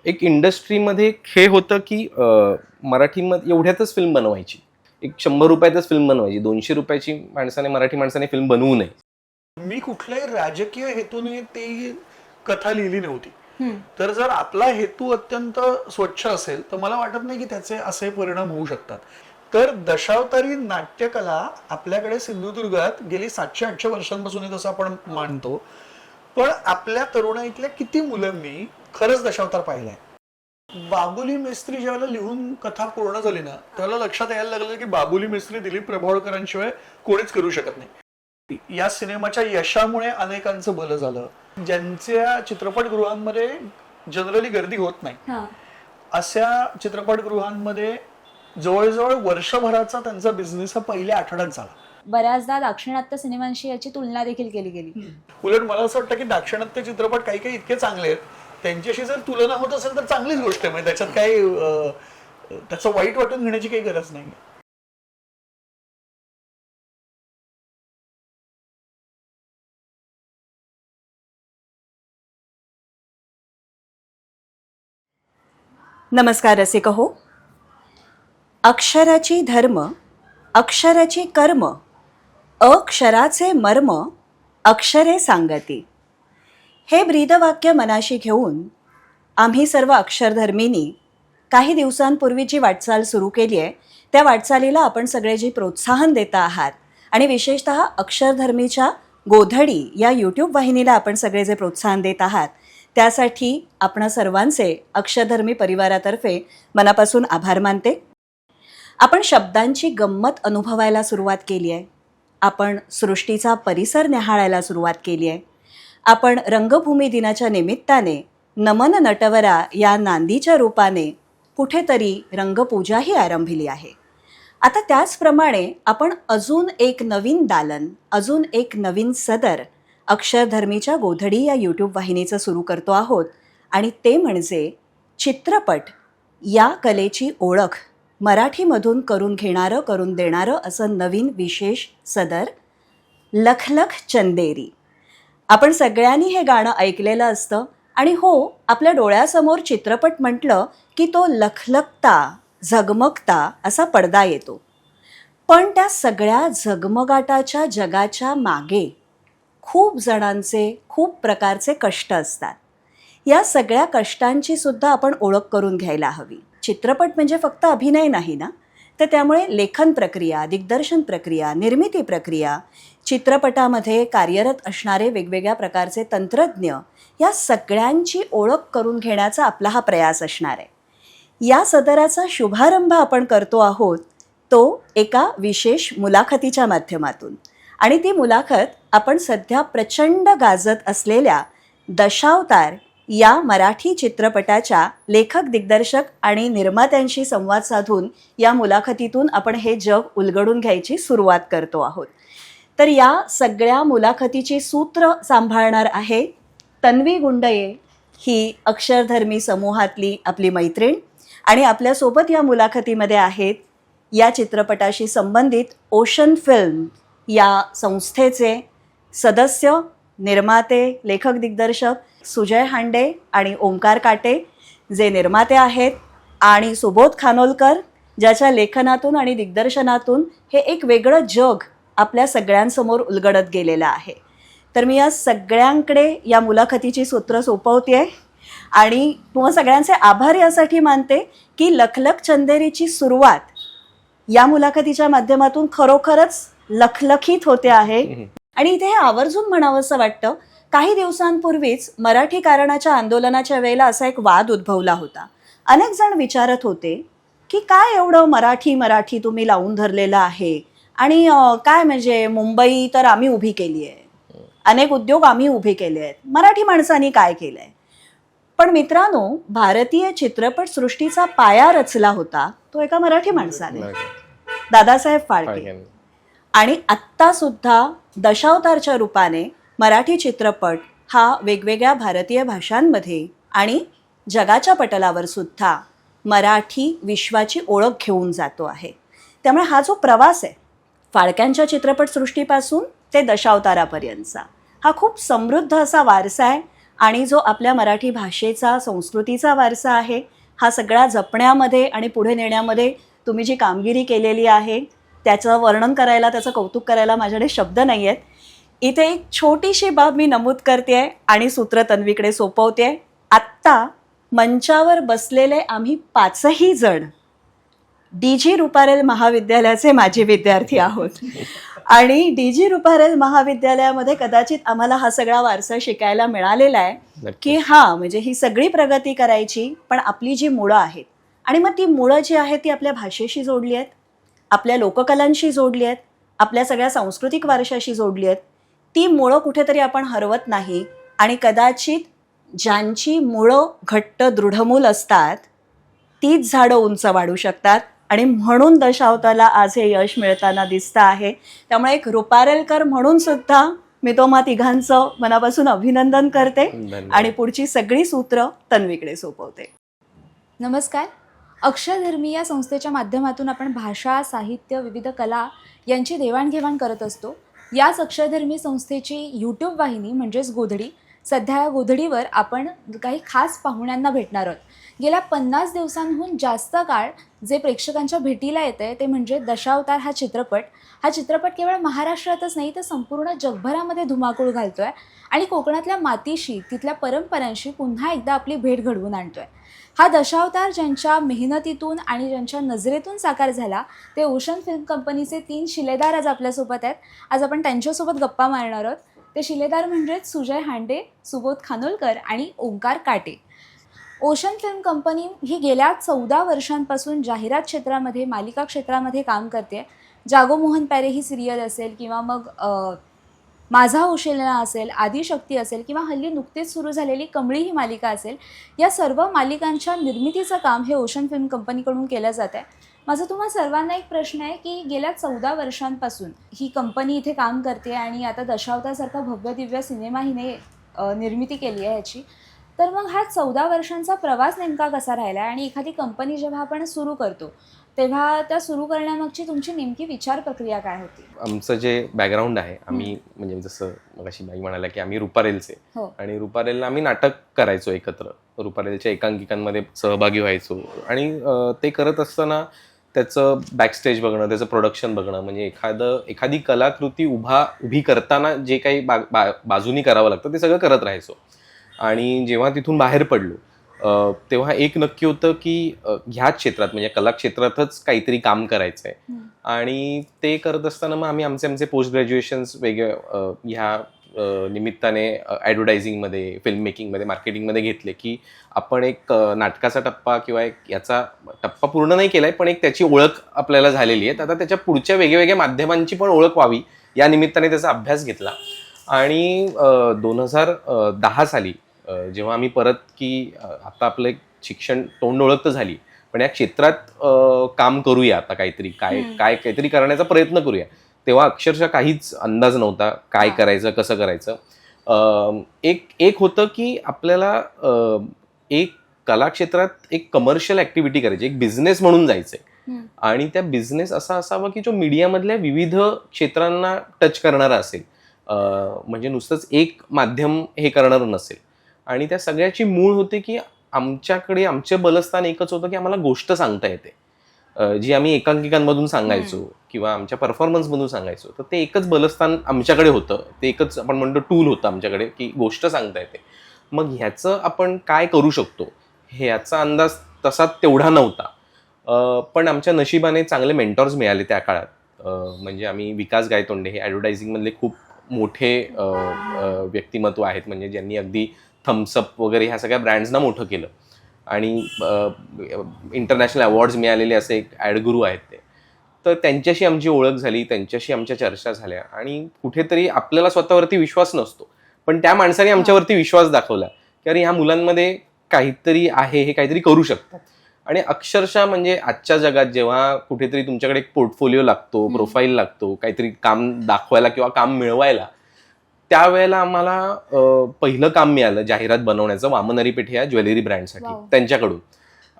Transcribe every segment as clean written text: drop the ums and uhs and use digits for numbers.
एक इंडस्ट्रीमध्ये हे होतं की मराठीमध्ये एवढ्यातच फिल्म बनवायची, एक 100 रुपयातच फिल्म बनवायची, 200 रुपयाची मराठी माणसाने फिल्म बनवू नये. मी कुठल्याही राजकीय हेतूने ती कथा लिहिली नव्हती. तर जर आपला हेतू अत्यंत स्वच्छ असेल तर मला वाटत नाही की त्याचे असे परिणाम होऊ शकतात. तर दशावतारी नाट्यकला आपल्याकडे सिंधुदुर्गात गेली 700-800 वर्षांपासून आहे, तसं आपण मानतो. पण आपल्या तरुणाईतल्या किती मुलांनी खरंच दशावतार पाहिलाय? बाबुली मेस्त्री ज्यावेळेला लिहून कथा पूर्ण झाली ना, त्यावेळेला लक्षात यायला लागलं की बाबुली मेस्त्री दिलीप प्रभावळकरांशिवाय कोणीच करू शकत नाही. या सिनेमाच्या यशामुळे अनेकांचं भलं झालं. ज्यांच्या चित्रपटगृहांमध्ये जनरली गर्दी होत नाही अशा चित्रपटगृहांमध्ये जवळजवळ वर्षभराचा त्यांचा बिझनेस हा पहिल्या आठवड्यात झाला. बऱ्याचदा दाक्षिणात्य सिनेमांशी याची तुलना देखील केली गेली. उलट मला असं वाटतं की दाक्षिणात्य चित्रपट काही काही इतके चांगले आहेत, त्यांच्याशी जर तुलना होत असेल तर चांगलीच गोष्ट आहे. म्हणजे त्याच्यात काही त्याचं वाईट वाटून घेण्याची काही गरज नाही. नमस्कार रसिक हो. अक्षराची धर्म, अक्षराची कर्म, अक्षराचे मर्म, अक्षरे सांगती. हे ब्रीदवाक्य मनाशी घेऊन आम्ही सर्व अक्षरधर्मींनी काही दिवसांपूर्वी जी वाटचाल सुरू केली आहे त्या वाटचालीला आपण सगळे जे प्रोत्साहन देता आहात आणि विशेषतः अक्षरधर्मीच्या गोधडी या यूट्यूब वाहिनीला आपण सगळे जे प्रोत्साहन देत आहात त्यासाठी आपणा सर्वांचे अक्षरधर्मी परिवारातर्फे मनापासून आभार मानते. आपण शब्दांची गंमत अनुभवायला सुरुवात केली आहे. आपण सृष्टीचा परिसर न्याहाळायला सुरुवात केली आहे. आपण रंगभूमी दिनाच्या निमित्ताने नमन नटवरा या नांदीच्या रूपाने कुठेतरी रंगपूजाही आरंभिली आहे. आता त्याचप्रमाणे आपण अजून एक नवीन दालन, अजून एक नवीन सदर अक्षरधर्मीच्या गोधडी या यूट्यूब वाहिनीचं सुरू करतो आहोत आणि ते म्हणजे चित्रपट या कलेची ओळख मराठीमधून करून घेणारं, करून देणारं असं नवीन विशेष सदर लखलख चंदेरी. आपण सगळ्यांनी हे गाणं ऐकलेलं असतं आणि हो, आपल्या डोळ्यासमोर चित्रपट म्हटलं की तो लखलखता, झगमगता असा पडदा येतो. पण त्या सगळ्या झगमगाटाच्या जगाच्या मागे खूप जणांचे, खूप प्रकारचे कष्ट असतात. या सगळ्या कष्टांची सुद्धा आपण ओळख करून घ्यायला हवी. चित्रपट म्हणजे फक्त अभिनय नाही ना, तर त्यामुळे लेखन प्रक्रिया, दिग्दर्शन प्रक्रिया, निर्मिती प्रक्रिया, चित्रपटामध्ये कार्यरत असणारे वेगवेगळ्या प्रकारचे तंत्रज्ञ या सगळ्यांची ओळख करून घेण्याचा आपला हा प्रयास असणार आहे. या सदराचा शुभारंभ आपण करतो आहोत तो एका विशेष मुलाखतीच्या माध्यमातून. आणि ती मुलाखत आपण सध्या प्रचंड गाजत असलेल्या दशावतार या मराठी चित्रपटाच्या लेखक, दिग्दर्शक आणि निर्मात्यांशी संवाद साधून या मुलाखतीतून आपण हे जग उलगडून घ्यायची सुरुवात करतो आहोत. तर या सगळ्या मुलाखतीची सूत्र सांभाळणार आहे तन्वी गुंडये, ही अक्षरधर्मी समूहातली आपली मैत्रीण. आणि आपल्यासोबत या मुलाखतीमध्ये आहेत या चित्रपटाशी संबंधित ओशन फिल्म या संस्थेचे सदस्य, निर्माते, लेखक, दिग्दर्शक सुजय हांडे आणि ओंकार काटे जे निर्माते आहेत, आणि सुबोध खानोलकर ज्याच्या लेखनातून आणि दिग्दर्शनातून हे एक वेगळं जग आपल्या सगळ्यांसमोर उलगडत गेलेलं आहे. तर मी या सगळ्यांकडे या मुलाखतीची सूत्र सोपवते आणि तुम्हा सगळ्यांचे आभार यासाठी मानते की लखलख चंदेरीची सुरुवात या मुलाखतीच्या माध्यमातून खरोखरच लखलखीत होते आहे. आणि इथे हे आवर्जून म्हणावं असं वाटतं, काही दिवसांपूर्वीच मराठी कारणाच्या आंदोलनाच्या वेळेला असा एक वाद उद्भवला होता. अनेक जण विचारत होते की काय एवढं मराठी मराठी तुम्ही लावून धरलेलं आहे आणि काय म्हणजे मुंबई तर आम्ही उभी केली आहे, अनेक उद्योग आम्ही उभे केले आहेत, मराठी माणसांनी काय केलंय. पण मित्रांनो, भारतीय चित्रपटसृष्टीचा पाया रचला होता तो एका मराठी माणसाने, दादासाहेब फाळके. आणि आत्ता सुद्धा दशावतारच्या रूपाने मराठी चित्रपट हा वेगवेगळ्या भारतीय भाषांमध्ये आणि जगाच्या पटलावर सुद्धा मराठी विश्वाची ओळख घेऊन जातो आहे. त्यामुळे हा जो प्रवास आहे फाळक्यांच्या चित्रपटसृष्टीपासून ते दशावतारापर्यंतचा, हा खूप समृद्ध असा वारसा आहे आणि जो आपल्या मराठी भाषेचा संस्कृतीचा वारसा आहे हा सगळा जपण्यामध्ये आणि पुढे नेण्यामध्ये तुम्ही जी कामगिरी केलेली आहे त्याचं वर्णन करायला, त्याचं कौतुक करायला माझ्याकडे शब्द नाही आहेत. इथे एक छोटीशी बाब मी नमूद करते आहे आणि सूत्र तन्वीकडे सोपवते आहे. आत्ता मंचावर बसलेले आम्ही 5ही जण DG रुपारेल महाविद्यालयाचे माजी विद्यार्थी आहोत आणि DG रुपारेल महाविद्यालयामध्ये कदाचित आम्हाला हा सगळा वारसा शिकायला मिळालेला आहे की म्हणजे ही सगळी प्रगती करायची, पण आपली जी मुळं आहेत आणि मग ती मुळं जी आहेत ती आपल्या भाषेशी जोडली आहेत, आपल्या लोककलांशी जोडली आहेत, आपल्या सगळ्या सांस्कृतिक वारशाशी जोडली आहेत. ती मुळं कुठेतरी आपण हरवत नाही आणि कदाचित ज्यांची मुळं घट्ट दृढमूल असतात तीच झाडं उंच वाढू शकतात आणि म्हणून दशावताला आज हे यश मिळताना दिसतं आहे. त्यामुळे एक रुपारेलकर म्हणून सुद्धा मी तुम्हा तिघांचं मनापासून अभिनंदन करते आणि पुढची सगळी सूत्र तन्वीकडे सोपवते. नमस्कार. अक्षरधर्मी या संस्थेच्या माध्यमातून आपण भाषा, साहित्य, विविध कला यांची देवाणघेवाण करत असतो. याच अक्षरधर्मी संस्थेची यूट्यूब वाहिनी म्हणजेच गोधडी, सध्या या गोधडीवर आपण काही खास पाहुण्यांना भेटणार आहोत. गेल्या 50 दिवसांहून जास्त काळ जे प्रेक्षकांच्या भेटीला येतं आहे ते म्हणजे दशावतार हा चित्रपट. हा चित्रपट केवळ महाराष्ट्रातच नाही तर संपूर्ण जगभरामध्ये धुमाकूळ घालतो आहे आणि कोकणातल्या मातीशी, तिथल्या परंपरांशी पुन्हा एकदा आपली भेट घडवून आणतो आहे. हा दशावतार ज्यांच्या मेहनतीतून आणि ज्यांच्या नजरेतून साकार झाला ते ओशन फिल्म कंपनीचे 3 शिलेदार आज आपल्यासोबत आहेत. आज आपण त्यांच्यासोबत गप्पा मारणार आहोत. ते शिलेदार म्हणजेच सुजय हांडे, सुबोध खानोलकर आणि ओंकार काटे. ओशन फिल्म कंपनी ही गेल्या 14 वर्षांपासून जाहिरात क्षेत्रामध्ये, मालिका क्षेत्रामध्ये काम करते. जागो मोहन प्यारे ही सिरियल असेल किंवा मग माझा ओशेलना असेल, आदिशक्ती असेल किंवा हल्ली नुकतीच सुरू झालेली कमळी ही मालिका असेल, या सर्व मालिकांच्या निर्मितीचं काम हे ओशन फिल्म कंपनीकडून केलं जात आहे. माझा तुम्हा सर्वांना एक प्रश्न आहे की गेल्या 14 वर्षांपासून ही कंपनी इथे काम करते आणि आता दशावतारसारखा भव्य दिव्य सिनेमा हिने निर्मिती केली आहे याची. तर मग हा 14 वर्षांचा प्रवास नेमका कसा राहिला आहे आणि एखादी कंपनी जेव्हा आपण सुरू करतो तेव्हा त्या सुरू करण्यामागची तुमची नेमकी विचार प्रक्रिया काय होती? आमचं जे बॅकग्राऊंड आहे, आम्ही म्हणजे जसं मगाशी बाई म्हणाला की आम्ही रुपारेलचे आणि रुपारेलला आम्ही नाटक करायचो एकत्र, रुपारेलच्या एकांकिकांमध्ये सहभागी व्हायचो आणि ते करत असताना त्याचं बॅकस्टेज बघणं, त्याचं प्रोडक्शन बघणं, म्हणजे एखादी कलाकृती उभी करताना जे काही बाजूनी करावं लागतं ते सगळं करत राहायचो. आणि जेव्हा तिथून बाहेर पडलो तेव्हा एक नक्की होतं की ह्याच क्षेत्रात म्हणजे कला क्षेत्रातच काहीतरी काम करायचं आहे. आणि ते करत असताना मग आम्ही आमचे पोस्ट ग्रॅज्युएशन्स वेगळ्या ह्या निमित्ताने ॲडव्हर्टायझिंगमध्ये, फिल्म मेकिंगमध्ये, मार्केटिंगमध्ये घेतले की आपण एक नाटकाचा टप्पा किंवा एक याचा टप्पा पूर्ण नाही केलाय पण एक त्याची ओळख आपल्याला झालेली आहे. आता त्याच्या पुढच्या वेगळ्या माध्यमांची पण ओळख व्हावी या निमित्ताने त्याचा अभ्यास घेतला. आणि 2010 साली जेव्हा आम्ही परत की आता आपलं एक शिक्षण तोंड ओळख तर झाली पण या क्षेत्रात काम करूया, आता काहीतरी करण्याचा प्रयत्न करूया, तेव्हा अक्षरशः काहीच अंदाज नव्हता काय करायचं, कसं करायचं. एक होतं की आपल्याला एक कला क्षेत्रात एक कमर्शियल ऍक्टिव्हिटी करायची, एक बिझनेस म्हणून जायचंय आणि त्या बिझनेस असा असावा की जो मीडियामधल्या विविध क्षेत्रांना टच करणारा असेल, म्हणजे नुसतंच एक माध्यम हे करणारं नसेल. आणि त्या सगळ्याची मूळ होते की आमचं बलस्थान एकच होतं की आम्हाला गोष्ट सांगता येते, जी आम्ही एकांकिकांमधून सांगायचो किंवा आमच्या परफॉर्मन्समधून सांगायचो. तर ते एकच बलस्थान आमच्याकडे होतं, ते एकच आपण म्हणतो टूल होतं आमच्याकडे की गोष्ट सांगता येते. मग ह्याचं आपण काय करू शकतो हे याचा अंदाज तसा तेवढा नव्हता. पण आमच्या नशिबाने चांगले मेंटॉर्स मिळाले त्या काळात. म्हणजे आम्ही विकास गायतोंडे हे ॲडव्हर्टायझिंगमधले खूप मोठे व्यक्तिमत्व आहेत, म्हणजे ज्यांनी अगदी थम्सअप वगैरे ह्या सगळ्या ब्रँड्सना मोठं केलं आणि इंटरनॅशनल अवॉर्ड्स मिळालेले असे एक ॲडगुरू आहेत ते. तर त्यांच्याशी आमची ओळख झाली, त्यांच्याशी आमच्या चर्चा झाल्या आणि कुठेतरी आपल्याला स्वतःवरती विश्वास नसतो पण त्या माणसाने आमच्यावरती विश्वास दाखवला की अरे ह्या मुलांमध्ये काहीतरी आहे, हे काहीतरी करू शकतात. आणि अक्षरशः म्हणजे आजच्या जगात जेव्हा कुठेतरी तुमच्याकडे एक पोर्टफोलिओ लागतो, प्रोफाईल लागतो, काहीतरी काम दाखवायला किंवा काम मिळवायला, त्यावेळेला आम्हाला पहिलं काम मिळालं जाहिरात बनवण्याचं वामनरी पेठ या ज्वेलरी ब्रँडसाठी त्यांच्याकडून.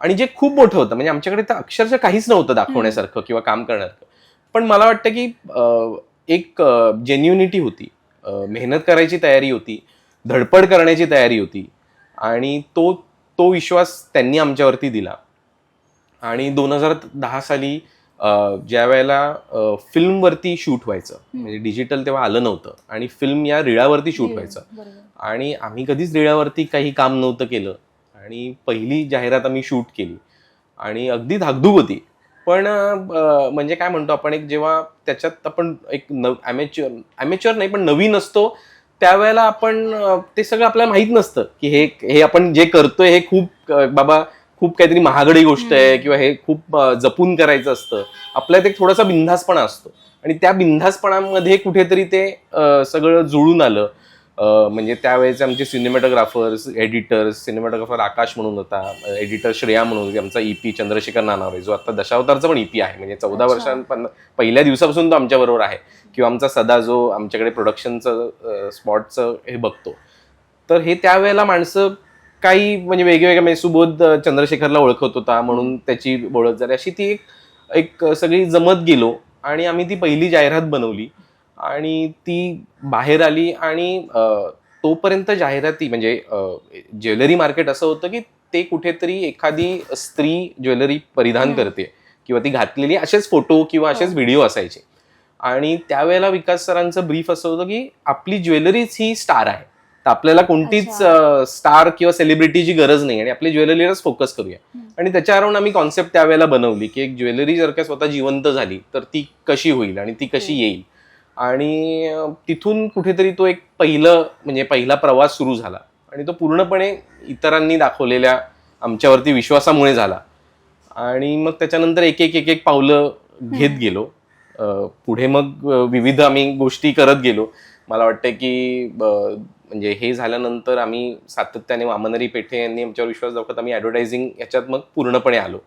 आणि जे खूप मोठं होतं, म्हणजे आमच्याकडे तर अक्षरशः काहीच नव्हतं दाखवण्यासारखं किंवा काम करण्यासारखं. पण मला वाटतं की एक जेन्युनिटी होती, मेहनत करायची तयारी होती धडपड करण्याची तयारी होती आणि तो विश्वास त्यांनी आमच्यावरती दिला. आणि 2010 साली ज्या वेळेला फिल्मवरती शूट व्हायचं, म्हणजे डिजिटल तेव्हा आलं नव्हतं आणि फिल्म या रीळावरती शूट व्हायचं आणि आम्ही कधीच रीळावरती काही काम नव्हतं केलं आणि पहिली जाहिरात आम्ही शूट केली आणि अगदी धाकधूक होती. पण म्हणजे काय म्हणतो आपण, एक जेव्हा त्याच्यात आपण एक ॲमेच्युअर नाही पण नवीन असतो त्यावेळेला आपण ते सगळं आपल्याला माहित नसतं की हे आपण जे करतोय हे खूप काहीतरी महागडी गोष्ट आहे किंवा हे खूप जपून करायचं असतं. आपल्यात एक थोडासा बिनधास्तपणा असतो आणि त्या बिनधास्तपणामध्ये कुठेतरी ते सगळं जुळून आलं. म्हणजे त्यावेळेचे आमचे सिनेमॅटोग्राफर्स, एडिटर्स, सिनेमॅटोग्राफर आकाश म्हणून होता, एडिटर श्रेया म्हणून होती, आमचा EP चंद्रशेखर नानावरे जो आता दशावतारचा पण EP आहे, म्हणजे 14 वर्षांपासून पहिल्या दिवसापासून तो आमच्याबरोबर आहे, किंवा आमचा सदा जो आमच्याकडे प्रोडक्शनचं स्पॉटचं हे बघतो. तर हे त्यावेळेला माणसं काही म्हणजे वेगवेगळ्या, म्हणजे सुबोध चंद्रशेखरला ओळखत होता म्हणून त्याची ओळख झाली. अशी ती एक सगळी जमत गेलो आणि आम्ही ती पहिली जाहिरात बनवली आणि ती बाहेर आली. आणि तोपर्यंत जाहिराती म्हणजे ज्वेलरी मार्केट असं होतं की ते कुठेतरी एखादी स्त्री ज्वेलरी परिधान करते किंवा ती घातलेली असेच फोटो किंवा असेच व्हिडिओ असायचे. आणि त्यावेळेला विकास सरांचं ब्रीफ असं होतं की आपली ज्वेलरीच ही स्टार आहे, तर आपल्याला कोणतीच स्टार किंवा सेलिब्रिटीची गरज नाही आणि आपली ज्वेलरीवरच फोकस करूया. आणि त्याच्यावरून आम्ही कॉन्सेप्ट त्यावेळेला बनवली की एक ज्वेलरी जर का स्वतः जिवंत झाली तर ती कशी होईल आणि ती कशी येईल. आणि तिथून कुठेतरी तो एक पहिला प्रवास सुरू झाला आणि तो पूर्णपणे इतरांनी दाखवलेल्या आमच्यावरती विश्वासामुळे झाला. आणि मग त्याच्यानंतर एक एक पावलं घेत गेलो पुढे. मग विविध आम्ही गोष्टी करत गेलो. मला वाटतं की म्हणजे हे झाल्यानंतर आम्ही सातत्याने वामनरी पेठे यांनी आमच्यावर विश्वास दाखवत आम्ही ॲडव्हर्टायझिंग याच्यात मग पूर्णपणे आलो.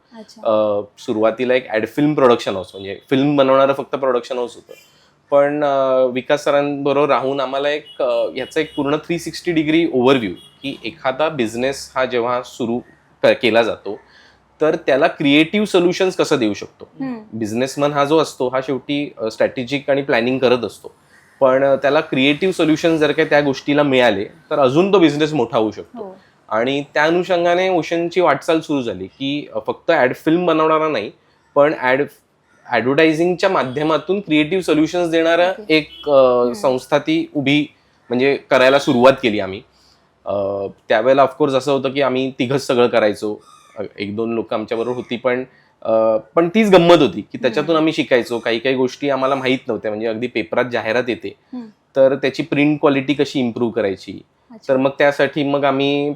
सुरुवातीला एक ॲड फिल्म प्रोडक्शन हाऊस, म्हणजे फिल्म बनवणारं फक्त प्रोडक्शन हाऊस होतं, पण विकास सरांबरोबर राहून आम्हाला याचा एक पूर्ण 360 डिग्री ओव्हरव्ह्यू की एखादा बिझनेस हा जेव्हा सुरू केला जातो तर त्याला क्रिएटिव्ह सोल्युशन्स कसं देऊ शकतो. बिझनेसमन हा जो असतो हा शेवटी स्ट्रॅटेजिक आणि प्लॅनिंग करत असतो, पण त्याला क्रिएटिव्ह सोल्युशन जर का त्या गोष्टीला मिळाले तर अजून तो बिझनेस मोठा होऊ शकतो. आणि त्या अनुषंगाने ओशनची वाटचाल सुरू झाली की फक्त ॲड फिल्म बनवणारा नाही पण ॲडव्हर्टायझिंगच्या माध्यमातून क्रिएटिव्ह सोल्युशन्स देणारं एक संस्था ती उभी म्हणजे करायला सुरुवात केली आम्ही. त्यावेळेला ऑफकोर्स असं होतं की आम्ही तिघंच सगळं करायचो, 1-2 लोक आमच्याबरोबर होती, पण तीच गंमत होती की त्याच्यातून आम्ही शिकायचो. काही गोष्टी आम्हाला माहीत नव्हत्या, म्हणजे अगदी पेपरात जाहिरात येते तर त्याची प्रिंट क्वालिटी कशी इम्प्रूव्ह करायची. तर मग त्यासाठी मग आम्ही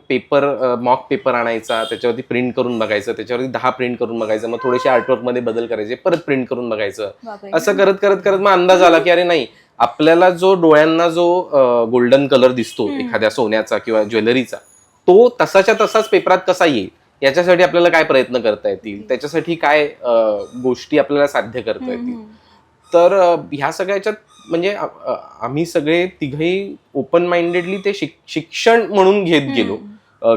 मॉक पेपर आणायचा, त्याच्यावरती प्रिंट करून बघायचं, त्याच्यावरती 10 प्रिंट करून बघायचं, मग थोडेसे आर्टवर्कमध्ये बदल करायचे, परत प्रिंट करून बघायचं. असं करत करत करत मग अंदाज आला की अरे नाही, आपल्याला जो डोळ्यांना जो गोल्डन कलर दिसतो एखाद्या सोन्याचा किंवा ज्वेलरीचा, तो तसाच्या तसाच पेपरात कसा येईल याच्यासाठी आपल्याला काय प्रयत्न करता येतील, त्याच्यासाठी काय गोष्टी आपल्याला साध्य करता येतील. तर ह्या सगळ्याच्यात म्हणजे आम्ही सगळे तिघही ओपन माइंडेडली ते शिक्षण म्हणून घेत गेलो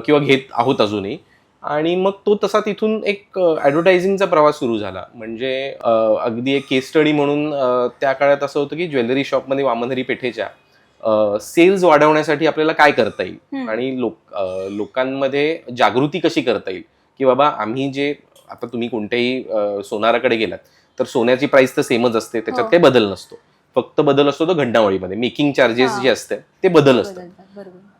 किंवा घेत आहोत अजूनही. आणि मग तो तसा तिथून एक ॲडव्हर्टायझिंगचा प्रवास सुरू झाला. म्हणजे अगदी एक केस स्टडी म्हणून त्या काळात असं होतं की ज्वेलरी शॉपमध्ये वामनहरी पेठेच्या सेल्स वाढवण्यासाठी आपल्याला काय करता येईल आणि लोकांमध्ये जागृती कशी करता येईल की बाबा आम्ही जे आता तुम्ही कोणत्याही सोनाराकडे गेलात तर सोन्याची प्राइस तर सेमच असते, त्याच्यात काही बदल नसतो, फक्त बदल असतो तो घंटावळीमध्ये. मेकिंग चार्जेस जे असते ते बदल असतात.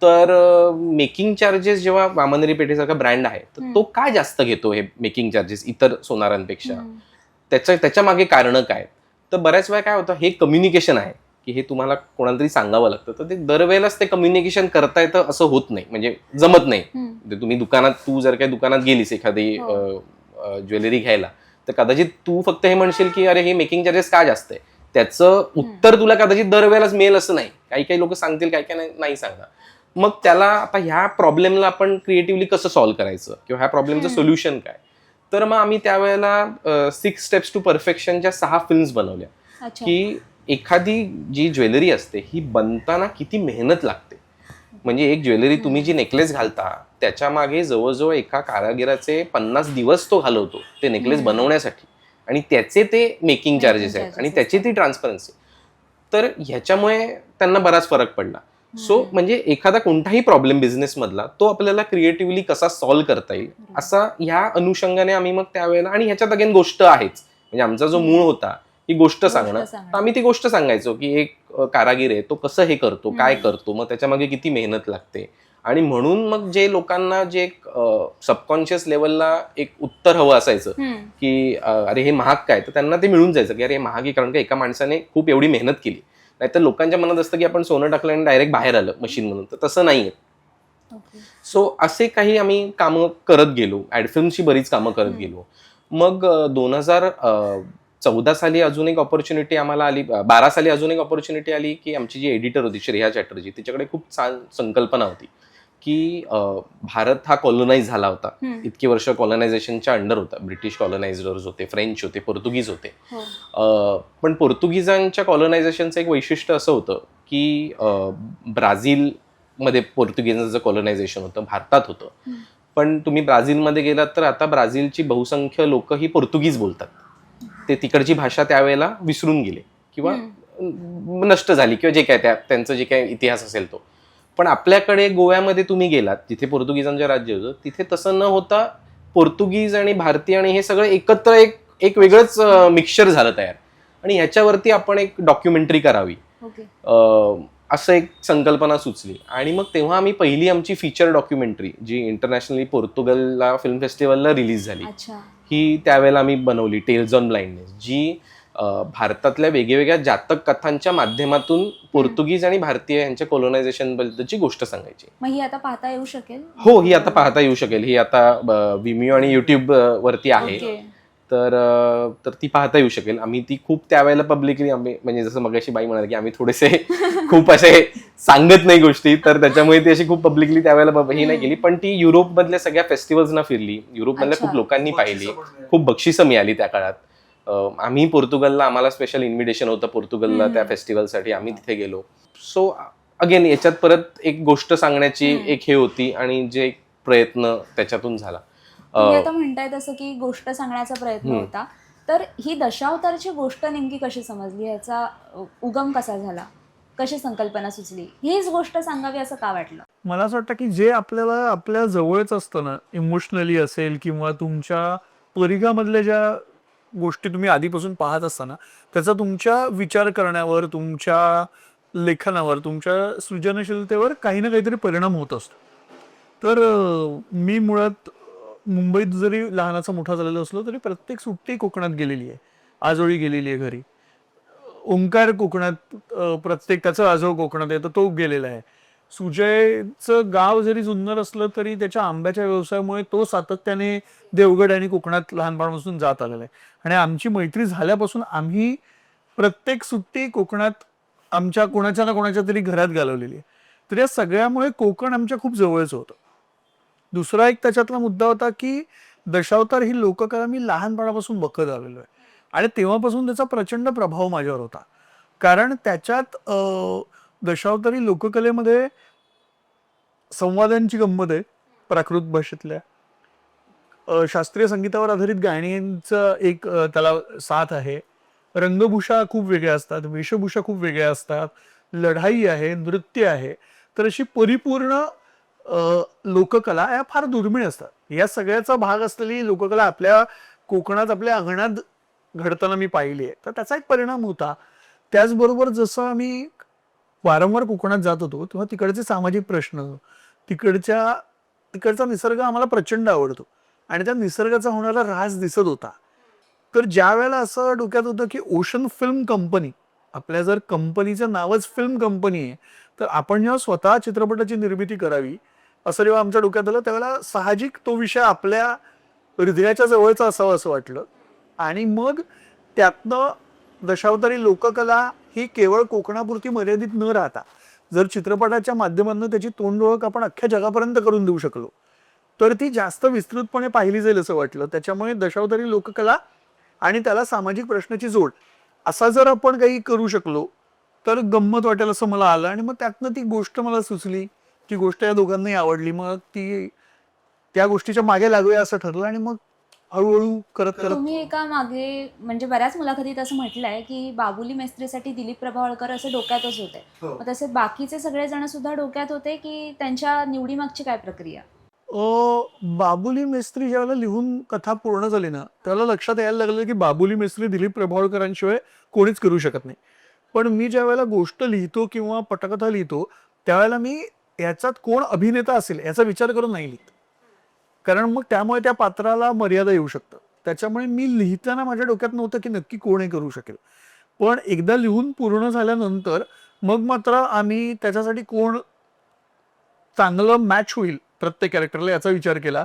तर मेकिंग चार्जेस जेव्हा वामनहरी पेठेसारखा ब्रँड आहे तर तो काय जास्त घेतो हे मेकिंग चार्जेस इतर सोनारांपेक्षा, त्याच्या मागे कारण काय. तर बऱ्याच वेळा काय होतं, हे कम्युनिकेशन आहे की हे तुम्हाला कोणाला तरी सांगावं लागतं, तर ते दरवेळेलाच ते कम्युनिकेशन करता येतं असं होत नाही, म्हणजे जमत नाही. तुम्ही तू जर काही दुकानात गेलीस एखादी ज्वेलरी घ्यायला तर कदाचित तू फक्त हे म्हणशील की अरे हे मेकिंग चार्जेस का जास्त आहे, त्याचं उत्तर तुला कदाचित दरवेळेलाच मिळेल असं नाही. काही लोक सांगतील, काही नाही सांगणार. मग त्याला आता ह्या प्रॉब्लेमला आपण क्रिएटिव्हली कसं सॉल्व्ह करायचं किंवा ह्या प्रॉब्लेमचं सोल्युशन काय. तर मग आम्ही त्यावेळेला 6 स्टेप्स टू परफेक्शनच्या 6 फिल्म्स बनवल्या की एखादी जी ज्वेलरी असते ही बनताना किती मेहनत लागते. म्हणजे एक ज्वेलरी तुम्ही जी नेकलेस घालता त्याच्या मागे जवळजवळ एका कारागिराचे 50 दिवस तो घालवतो ते नेकलेस बनवण्यासाठी, आणि त्याचे ते मेकिंग चार्जेस आहेत आणि त्याची ती ट्रान्सपरन्सी. तर ह्याच्यामुळे त्यांना बराच फरक पडला. सो म्हणजे एखादा कोणताही प्रॉब्लेम बिझनेस मधला तो आपल्याला क्रिएटिव्हली कसा सॉल्व्ह करता येईल असा ह्या अनुषंगाने आम्ही मग त्यावेळेला, आणि ह्याच्यात अगेन गोष्ट आहेच, म्हणजे आमचा जो मूळ होता ही गोष्ट सांगणं, तर आम्ही ती गोष्ट सांगायचो की एक कारागीर आहे तो कसं हे करतो, काय करतो, मग त्याच्यामागे किती मेहनत लागते. आणि म्हणून मग जे लोकांना जे सबकॉन्शियस लेवलला एक उत्तर हवं असायचं की अरे हे महाग काय, तर त्यांना ते मिळून जायचं की अरे हे महाग आहे कारण का एका माणसाने खूप एवढी मेहनत केली. नाहीतर लोकांच्या मनात असतं की आपण सोनं टाकलं आणि डायरेक्ट बाहेर आलं मशीन म्हणून, तर तसं नाहीये. सो असे काही आम्ही कामं करत गेलो, ऍडफिल्मची बरीच कामं करत गेलो. मग 2014 साली अजून एक ऑपॉर्च्युनिटी आम्हाला आली, 12 साली अजून एक ऑपॉर्च्युनिटी आली की आमची जी एडिटर होती श्रेया चॅटर्जी, तिच्याकडे खूप छान संकल्पना होती की भारत हा कॉलोनाइज झाला होता, इतकी वर्ष कॉलोनायझेशनच्या अंडर होता. ब्रिटिश कॉलोनायझर्स होते, फ्रेंच होते, पोर्तुगीज होते. पण पोर्तुगीजांच्या कॉलोनायझेशनचं एक वैशिष्ट्य असं होतं की ब्राझील मध्ये पोर्तुगीजांचं कॉलोनायझेशन होतं, भारतात होतं. पण तुम्ही ब्राझीलमध्ये गेलात तर आता ब्राझीलची बहुसंख्य लोक ही पोर्तुगीज बोलतात. ते तिकडची भाषा त्यावेळेला विसरून गेले किंवा नष्ट झाली किंवा जे काय त्यांचं जे काय इतिहास असेल तो. पण आपल्याकडे गोव्यामध्ये तुम्ही गेलात जिथे पोर्तुगीजांचं राज्य होतं, तिथे तसं न होता पोर्तुगीज आणि भारतीय आणि हे सगळं एकत्र एक वेगळंच मिक्सचर झालं तयार. आणि ह्याच्यावरती आपण एक डॉक्युमेंटरी करावी असं एक संकल्पना सुचली. आणि मग तेव्हा आम्ही पहिली आमची फीचर डॉक्युमेंटरी जी इंटरनॅशनली पोर्तुगलला फिल्म फेस्टिवलला रिलीज झाली, ही त्यावेळेला आम्ही बनवली, टेल्स ऑन ब्लाइंडनेस, जी भारतातल्या वेगवेगळ्या जातक कथांच्या माध्यमातून पोर्तुगीज आणि भारतीय यांच्या कोलोनायझेशन बद्दलची गोष्ट सांगायची. मग ही आता पाहता येऊ शकेल? हो, ही आता पाहता येऊ शकेल. ही आता विमिओ आणि युट्यूब वरती आहे. तर ती पाहता येऊ शकेल. आम्ही ती खूप त्यावेळेला पब्लिकली आम्ही, म्हणजे जसं मगाशी बाई म्हणाले की आम्ही थोडेसे खूप असे सांगत नाही गोष्टी, तर त्याच्यामुळे ती अशी खूप पब्लिकली त्यावेळेला ही नाही केली. पण ती युरोप मधल्या सगळ्या फेस्टिवल्सना फिरली, युरोप मधल्या खूप लोकांनी पाहिली, खूप बक्षिसं मिळाली त्या काळात. आम्ही पोर्तुगलला, आम्हाला स्पेशल इन्व्हिटेशन होतं पोर्तुगलला त्या फेस्टिवलसाठी, आम्ही तिथे गेलो. सो अगेन याच्यात परत एक गोष्ट सांगण्याची एक हे होती आणि जे एक प्रयत्न त्याच्यातून झाला. तुम्ही आता म्हणताय तसं की गोष्ट सांगण्याचा प्रयत्न होता, तर ही दशावतारची गोष्ट नेमकी कशी समजली, याचा उगम कसा झाला, कशी संकल्पना सुचली, हीच गोष्ट सांगावी असं का वाटलं? मला असं वाटतं की जे आपल्याला आपल्या जवळच असतं ना, इमोशनली असेल किंवा तुमच्या परिघामधल्या ज्या गोष्टी तुम्ही आधीपासून पाहत असताना, त्याचा तुमच्या विचार करण्यावर, तुमच्या लेखनावर, तुमच्या सृजनशीलतेवर काही ना काहीतरी परिणाम होत असतो. तर मी मुळात मुंबईत जरी लहानाचा मोठा झालेला असलो तरी प्रत्येक सुट्टी कोकणात गेलेली आहे. आजोळी गेलेली आहे घरी, ओंकार कोकणात, प्रत्येक त्याचं आजोळ कोकणात आहे तर तो गेलेला आहे. सुजयचं गाव जरी जुन्नर असलं तरी त्याच्या आंब्याच्या व्यवसायामुळे तो सातत्याने देवगड आणि कोकणात लहानपणापासून जात आलेला आहे. आणि आमची मैत्री झाल्यापासून आम्ही प्रत्येक सुट्टी कोकणात आमच्या कोणाच्या ना कोणाच्या तरी घरात घालवलेली आहे. तर या सगळ्यामुळे कोकण आमच्या खूप जवळचं होतं. दुसरा एक त्याच्यातला मुद्दा होता की दशावतार ही लोककला मी लहानपणापासून बघत आलेलो आहे आणि तेव्हापासून त्याचा प्रचंड प्रभाव माझ्यावर होता. कारण त्याच्यात दशावतारी लोककलेमध्ये संवादांची गंमत आहे, प्राकृत भाषेतल्या शास्त्रीय संगीतावर आधारित गाण्यांचं एक त्याला साथ आहे. रंगभूषा खूप वेगळ्या असतात, वेशभूषा खूप वेगळ्या असतात, लढाई आहे, नृत्य आहे. तर अशी परिपूर्ण लोककला या फार दुर्मिळ असतात. या सगळ्याचा भाग असलेली लोककला आपल्या कोकणात, आपल्या अंगणात घडताना मी पाहिली आहे. तर त्याचा एक परिणाम होता. त्याचबरोबर जसं आम्ही वारंवार कोकणात जात होतो तेव्हा तिकडचे सामाजिक प्रश्न, तिकडचा निसर्ग आम्हाला प्रचंड आवडतो आणि त्या निसर्गाचा होणारा ऱ्हास दिसत होता. तर ज्या वेळेला असं डोक्यात होतं की ओशन फिल्म कंपनी, आपल्या जर कंपनीचं नावच फिल्म कंपनी आहे तर आपण जेव्हा स्वतः चित्रपटाची निर्मिती करावी असं जेव्हा आमच्या डोक्यात आलं त्यावेळेला साहजिक तो विषय आपल्या हृदयाच्या जवळचा असावा असं वाटलं. आणि मग त्यातनं दशावतारी लोककला ही केवळ कोकणापुरती मर्यादित न राहता जर चित्रपटाच्या माध्यमातून त्याची तोंड ओळख आपण अख्ख्या जगापर्यंत करून देऊ शकलो तर ती जास्त विस्तृतपणे पाहिली जाईल असं वाटलं. त्याच्यामुळे दशावतारी लोककला आणि त्याला सामाजिक प्रश्नाची जोड असा जर आपण काही करू शकलो तर गंमत वाटेल असं मला आलं. आणि मग त्यातनं ती गोष्ट मला सुचली, ती गोष्ट या दोघांनाही आवडली. मग ती त्या गोष्टीच्या मागे लागूया असं ठरलं आणि मग हळूहळू करत करत तुम्ही एका मागे म्हणजे बऱ्याच मुलाखतीत असं म्हटलंय की बाबुली मेस्त्रीसाठी दिलीप प्रभावळकर असे डोक्यातच होते. मग तसे बाकीचे सगळेजण सुद्धा डोक्यात होते की त्यांच्या निवडीमागची काय प्रक्रिया? बाबुली मेस्त्री ज्यावेळेला लिहून कथा पूर्ण झाली ना, त्यावेळेला लक्षात यायला लागलं की बाबुली मेस्त्री दिलीप प्रभावळकरांशिवाय कोणीच करू शकत नाही. पण मी ज्या वेळेला गोष्ट लिहितो किंवा पटकथा लिहितो, त्यावेळेला मी याच्यात कोण अभिनेता असेल याचा विचार करून नाही लिहित. कारण मग त्यामुळे त्या पात्राला मर्यादा येऊ शकतं. त्याच्यामुळे मी लिहिताना माझ्या डोक्यात नव्हतं की नक्की कोण हे करू शकेल. पण एकदा लिहून पूर्ण झाल्यानंतर मग मात्र आम्ही त्याच्यासाठी कोण चांगलं मॅच होईल प्रत्येक कॅरेक्टरला याचा विचार केला.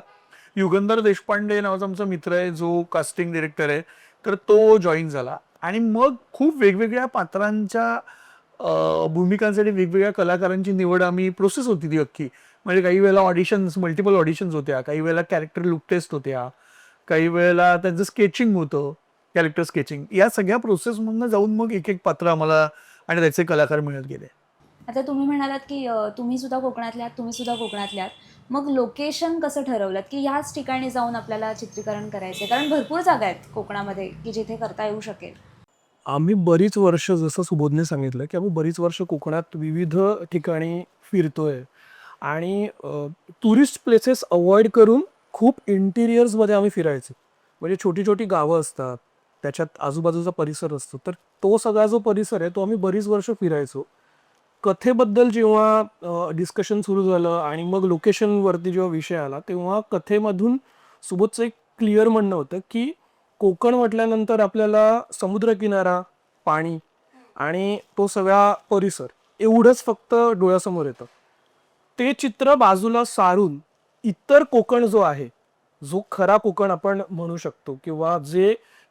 युगंधर देशपांडे नावाचा आमचा मित्र आहे जो कास्टिंग डिरेक्टर आहे, तर तो जॉईन झाला आणि मग खूप वेगवेगळ्या पात्रांच्या भूमिकांसाठी वेगवेगळ्या कलाकारांची निवड आम्ही प्रोसेस होती ती अख्खी. म्हणजे काही वेळेला ऑडिशन्स, मल्टिपल ऑडिशन्स होत्या, काही वेळेला कॅरेक्टर लुक टेस्ट होत्या, काही वेळेला त्यांचं स्केचिंग होतं, कॅरेक्टर स्केचिंग. या सगळ्या प्रोसेसमधनं जाऊन मग एक एक पात्र आम्हाला आणि त्याचे कलाकार मिळत गेले. आता तुम्ही म्हणालात की तुम्ही सुद्धा कोकणातल्यात, तुम्ही सुद्धा कोकणातल्यात. मग लोकेशन कसं ठरवलं की ह्याच ठिकाणी जाऊन आपल्याला चित्रीकरण करायचंय? कारण भरपूर जागा आहेत कोकणामध्ये की जिथे करता येऊ शकेल. आम्ही बरीच वर्ष, जसं सुबोधने सांगितलं, की आम्ही बरीच वर्ष कोकणात विविध ठिकाणी फिरतोय आणि टुरिस्ट प्लेसेस अवॉइड करून खूप इंटिरियर्समध्ये आम्ही फिरायचो. म्हणजे छोटी छोटी गावं असतात, त्याच्यात आजूबाजूचा परिसर असतो, तर तो सगळा जो परिसर आहे तो आम्ही बरीच वर्ष फिरायचो. कथेबद्दल जेव्हा डिस्कशन सुरू झालं आणि मग लोकेशनवरती जेव्हा विषय आला, तेव्हा कथेमधून सुबोधचं एक क्लिअर म्हणणं होतं की कोकण म्हटल्यानंतर आपल्याला समुद्रकिनारा, पाणी आणि तो सगळा परिसर एवढंच फक्त डोळ्यासमोर येतं. ते चित्र बाजूला सारून इतर कोकण जो आहे, जो खरा कोकण आपण म्हणू शकतो किंवा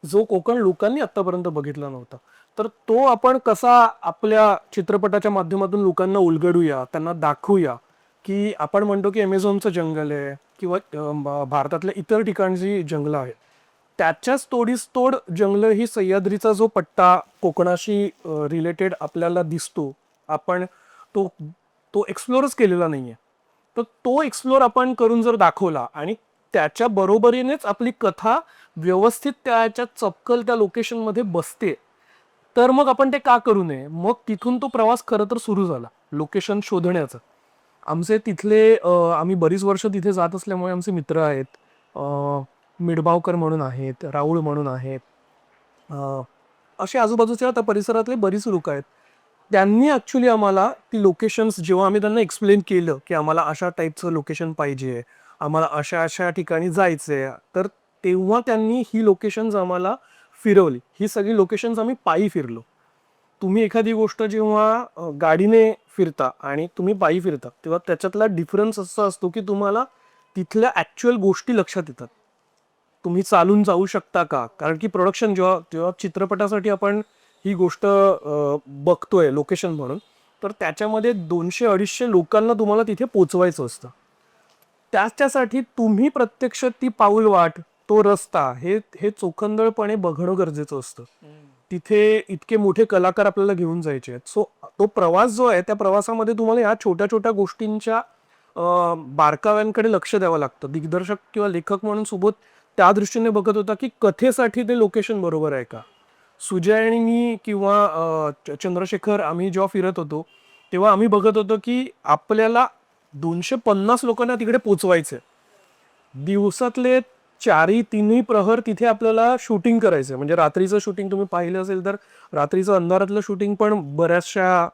जो कोकण लोकांनी आतापर्यंत बघितला नव्हता, तर तो आपण कसा आपल्या चित्रपटाच्या माध्यमातून लोकांना उलगडूया, त्यांना दाखवूया. की आपण म्हणतो की ॲमेझॉनचं जंगल आहे किंवा भारतातल्या इतर ठिकाणची जंगलं आहेत, त्याच्याच तोडीस तोड जंगल ही सह्याद्रीचा जो पट्टा कोकणाशी रिलेटेड आपल्याला दिसतो, आपण तो तो एक्सप्लोरच केलेला नाहीये. तर तो एक्सप्लोर आपण करून जर दाखवला आणि त्याच्या बरोबरीनेच आपली कथा व्यवस्थित त्याच्या चपकल त्या लोकेशनमध्ये बसते, तर मग आपण ते का करू नये. मग तिथून तो प्रवास खरं तर सुरू झाला लोकेशन शोधण्याचा. आमचे तिथले आम्ही बरीच वर्ष तिथे जात असल्यामुळे आमचे मित्र आहेत, मिडबावकर म्हणून आहेत, राऊळ म्हणून आहेत, असे आजूबाजूच्या त्या परिसरातले बरीच लोक आहेत. त्यांनी ॲक्च्युली आम्हाला ती लोकेशन्स, जेव्हा आम्ही त्यांना एक्सप्लेन केलं की आम्हाला अशा टाईपचं लोकेशन पाहिजे, आम्हाला अशा अशा ठिकाणी जायचं आहे, तर तेव्हा त्यांनी ही लोकेशन्स आम्हाला फिरवली. ही सगळी लोकेशन्स आम्ही पायी फिरलो. तुम्ही एखादी गोष्ट जेव्हा गाडीने फिरता आणि तुम्ही पायी फिरता, तेव्हा त्याच्यातला डिफरन्स असा असतो की तुम्हाला तिथल्या ॲक्च्युअल गोष्टी लक्षात येतात. तुम्ही चालून जाऊ शकता का? कारण की प्रोडक्शन जेव्हा जेव्हा चित्रपटासाठी आपण ही गोष्ट बघतोय लोकेशन म्हणून, तर त्याच्यामध्ये 200-250 लोकांना तुम्हाला तिथे पोचवायचं असतं. त्याच्यासाठी तुम्ही प्रत्यक्ष ती पाऊल वाट, तो रस्ता हे चोखंदळपणे बघणं गरजेचं असतं. तिथे इतके मोठे कलाकार आपल्याला घेऊन जायचे आहेत. सो तो प्रवास जो आहे, त्या प्रवासामध्ये तुम्हाला ह्या छोट्या छोट्या गोष्टींच्या बारकाव्यांकडे लक्ष द्यावं लागतं. दिग्दर्शक किंवा लेखक म्हणून सुबोध त्या दृष्टीने बघत होता की कथेसाठी ते लोकेशन बरोबर आहे का. सुजय आणि मी किंवा चंद्रशेखर आम्ही जेव्हा फिरत होतो, तेव्हा आम्ही बघत होतो की आपल्याला 250 लोकांना तिकडे पोचवायचे. दिवसातले 4-3 प्रहर तिथे आपल्याला शूटिंग करायचं. म्हणजे रात्रीचं शूटिंग तुम्ही पाहिलं असेल तर रात्रीचं अंधारातलं शूटिंग पण बऱ्याचशा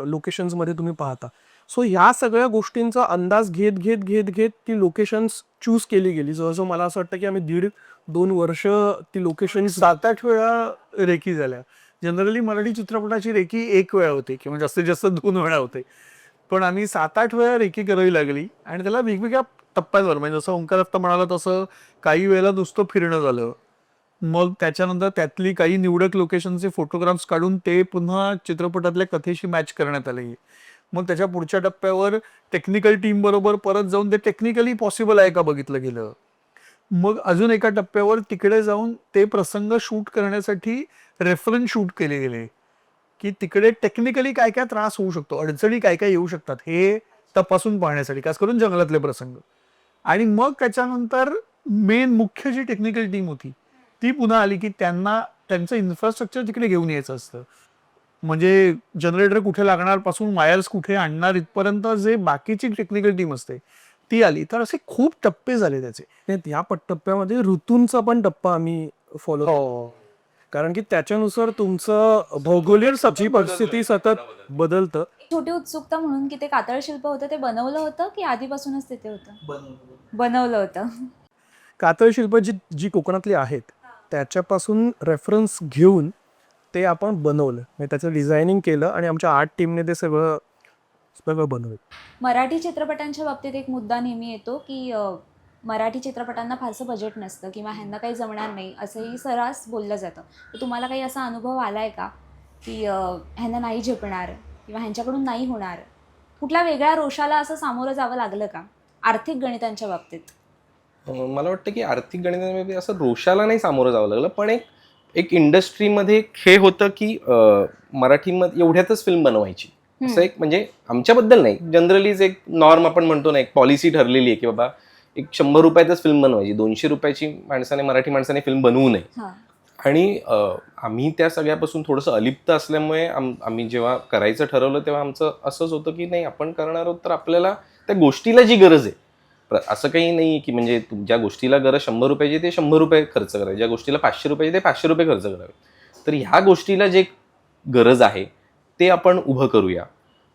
लोकेशन्समध्ये तुम्ही पाहता. सो ह्या सगळ्या गोष्टींचा अंदाज घेत घेत घेत घेत ती लोकेशन्स चूज केली गेली. जवळजवळ मला असं वाटतं की आम्ही 1.5-2 वर्ष ती लोकेशन 7-8 वेळा रेकी झाल्या. जनरली मराठी चित्रपटाची रेकी 1 वेळा होते किंवा जास्तीत जास्त 2 वेळा होते. पण आम्ही 7-8 वेळा रेकी करावी लागली आणि त्याला वेगवेगळ्या टप्प्यांवर, म्हणजे जसं ओंकार आत्ता म्हणाला तसं काही वेळेला नुसतं फिरणं झालं. मग त्याच्यानंतर त्यातली काही निवडक लोकेशनचे फोटोग्राफ्स काढून ते पुन्हा चित्रपटातल्या कथेशी मॅच करण्यात आले. मग त्याच्या पुढच्या टप्प्यावर टेक्निकल टीम बरोबर परत जाऊन ते टेक्निकली पॉसिबल आहे का बघितलं गेलं. मग अजून एका टप्प्यावर तिकडे जाऊन ते प्रसंग शूट करण्यासाठी रेफरन्स शूट केले गेले की तिकडे टेक्निकली काय काय त्रास होऊ शकतो, अडचणी काय काय येऊ शकतात हे तपासून पाहण्यासाठी, खास करून जंगलातले प्रसंग. आणि मग त्याच्यानंतर मेन मुख्य जी टेक्निकल टीम होती ती पुन्हा आली की त्यांना त्यांचं इन्फ्रास्ट्रक्चर तिकडे घेऊन यायचं असतं. म्हणजे जनरेटर कुठे लागणार पासून वायर्स कुठे आणणार इथपर्यंत जे बाकीची टेक्निकल टीम असते ती आली. तर असे खूप टप्पे झाले त्याचे. नाही, या टप्प्यामध्ये ऋतूंचा पण टप्पा आम्ही फॉलो, कारण की त्याच्यानुसार तुमचं भौगोलिक सगळी परिस्थिती सतत बदलतं. छोटी उत्सुकता म्हणून की ते कातळ शिल्प होतं ते बनवलं होतं की आधीपासूनच तिथे होतं? बनवलं होतं. कातळ शिल्प जी कोकणातली आहेत त्याच्यापासून रेफरन्स घेऊन ते आपण बनवलं, म्हणजे त्याचं डिझायनिंग केलं आणि आमच्या आर्ट टीमने ते सगळं सगळं बनवलं. मराठी चित्रपटांच्या बाबतीत एक मुद्दा नेहमी येतो की मराठी चित्रपटांना फारसं बजेट नसतं किंवा ह्यांना काही जमणार नाही असंही सर्रास बोललं जातं. तर तुम्हाला काही असा अनुभव आला आहे का की ह्यांना नाही झेपणार किंवा ह्यांच्याकडून नाही होणार? कुठल्या वेगळ्या रोषाला असं सामोरं जावं लागलं का आर्थिक गणितांच्या बाबतीत? मला वाटतं की आर्थिक गणितामध्ये असं रोषाला नाही सामोरं जावं लागलं, पण एक इंडस्ट्रीमध्ये हे होतं की मराठीमध्ये एवढ्यातच फिल्म बनवायची असं एक, म्हणजे आमच्याबद्दल नाही, जनरलीच एक नॉर्म आपण म्हणतो ना, एक पॉलिसी ठरलेली आहे की बाबा एक 100 रुपयातच फिल्म बनवायची, 200 रुपयाची मराठी माणसाने फिल्म बनवू नये. आणि आम्ही त्या सगळ्यापासून थोडंसं अलिप्त असल्यामुळे आम्ही जेव्हा करायचं ठरवलं तेव्हा आमचं असंच होतं की नाही, आपण करणार आहोत तर आपल्याला त्या गोष्टीला जी गरज आहे, असं काही नाही की म्हणजे ज्या गोष्टीला गरज 100 रुपयाची ते 100 रुपये खर्च करावे, ज्या गोष्टीला 500 रुपयाची ते 500 रुपये खर्च करावे. तर ह्या गोष्टीला जे गरज आहे ते आपण उभं करूया.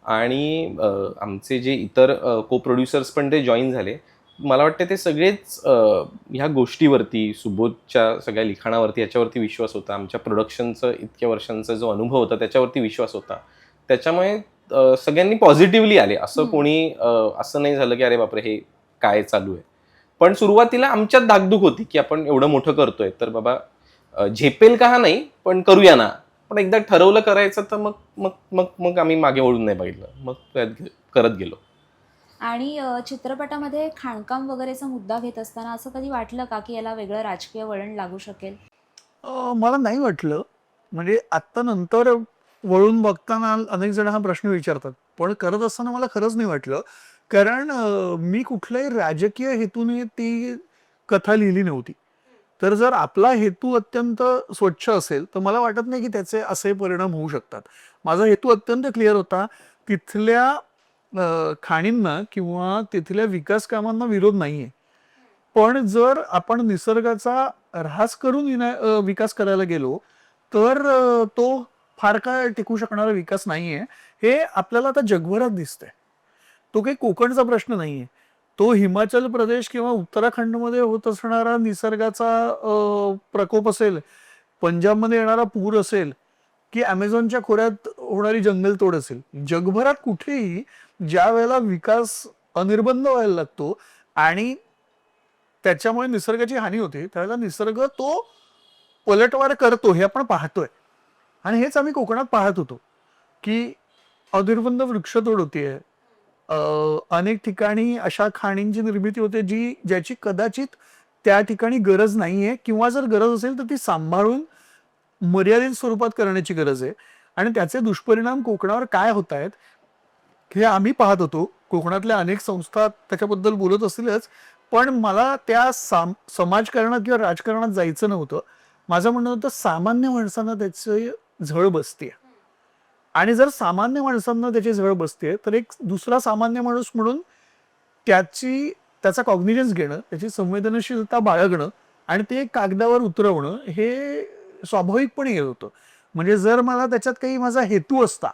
आणि आमचे जे इतर को प्रोड्युसर्स पण ते जॉईन झाले. मला वाटतं ते सगळेच ह्या गोष्टीवरती, सुबोधच्या सगळ्या लिखाणावरती, याच्यावरती विश्वास होता. आमच्या प्रोडक्शनचं इतक्या वर्षांचा जो अनुभव होता त्याच्यावरती विश्वास होता. त्याच्यामुळे सगळ्यांनी पॉझिटिव्हली आले. असं कोणी असं नाही झालं की अरे बापरे हे काय चालू आहे. पण सुरुवातीला आमच्यात धाकधूक होती की आपण एवढं मोठं करतोय तर बाबा झेपेल का हा नाही, पण करूया ना. पण एकदा ठरवलं करायचं तर मग मग मग मग आम्ही मागे वळून नाही बघितलं, मग करत गेलो. आणि चित्रपटामध्ये खाणकाम वगैरेचा मुद्दा घेत असताना असं कधी वाटलं का की याला वेगळं राजकीय वळण लागू शकेल? मला नाही वाटलं. म्हणजे आत्ता नंतर वळून बघताना अनेक जण हा प्रश्न विचारतात, पण करत असताना मला खरंच नाही वाटलं. कारण मी कुठल्याही राजकीय हेतूने ती कथा लिहिली नव्हती. तर जर आपला हेतू अत्यंत स्वच्छ असेल तर मला वाटत नाही की त्याचे असे परिणाम होऊ शकतात. माझा हेतू अत्यंत क्लिअर होता. तिथल्या खाणींना किंवा तिथल्या विकास कामांना विरोध नाहीये. पण जर आपण निसर्गाचा ऱ्हास करून विकास करायला गेलो तर तो फार काळ टिकू शकणारा विकास नाहीये. हे आपल्याला आता जगभरात दिसतंय. तो काही कोकणचा प्रश्न नाहीये. तो हिमाचल प्रदेश किंवा उत्तराखंडमध्ये होत असणारा निसर्गाचा प्रकोप असेल, पंजाबमध्ये येणारा पूर असेल, की अमेझॉनच्या खोऱ्यात होणारी जंगलतोड असेल. जगभरात कुठेही ज्या वेळेला विकास अनिर्बंध व्हायला लागतो आणि त्याच्यामुळे निसर्गाची हानी होते, त्यावेळेला निसर्ग तो पलटवार करतो हे आपण पाहतोय. आणि हेच आम्ही कोकणात पाहत होतो की अनिर्बंध वृक्षतोड होतीये. अनेक ठिकाणी अशा खाणींची निर्मिती होते ज्याची कदाचित त्या ठिकाणी गरज नाहीये, किंवा जर गरज असेल तर ती सांभाळून मर्यादित स्वरूपात करण्याची गरज आहे. आणि त्याचे दुष्परिणाम कोकणावर काय होत आहेत हे आम्ही पाहत होतो. कोकणातल्या अनेक संस्था त्याच्याबद्दल बोलत असतीलच, पण मला त्या समाजकारणात किंवा राजकारणात जायचं नव्हतं. माझं म्हणणं होतं सामान्य माणसांना त्याची झळ बसते, आणि जर सामान्य माणसांना त्याची झळ बसते तर एक दुसरा सामान्य माणूस म्हणून त्याचा कॉग्निजन्स घेणं, त्याची संवेदनशीलता बाळगणं आणि ते कागदावर उतरवणं हे स्वाभाविकपणे येत होतं. म्हणजे जर मला त्याच्यात काही माझा हेतू असता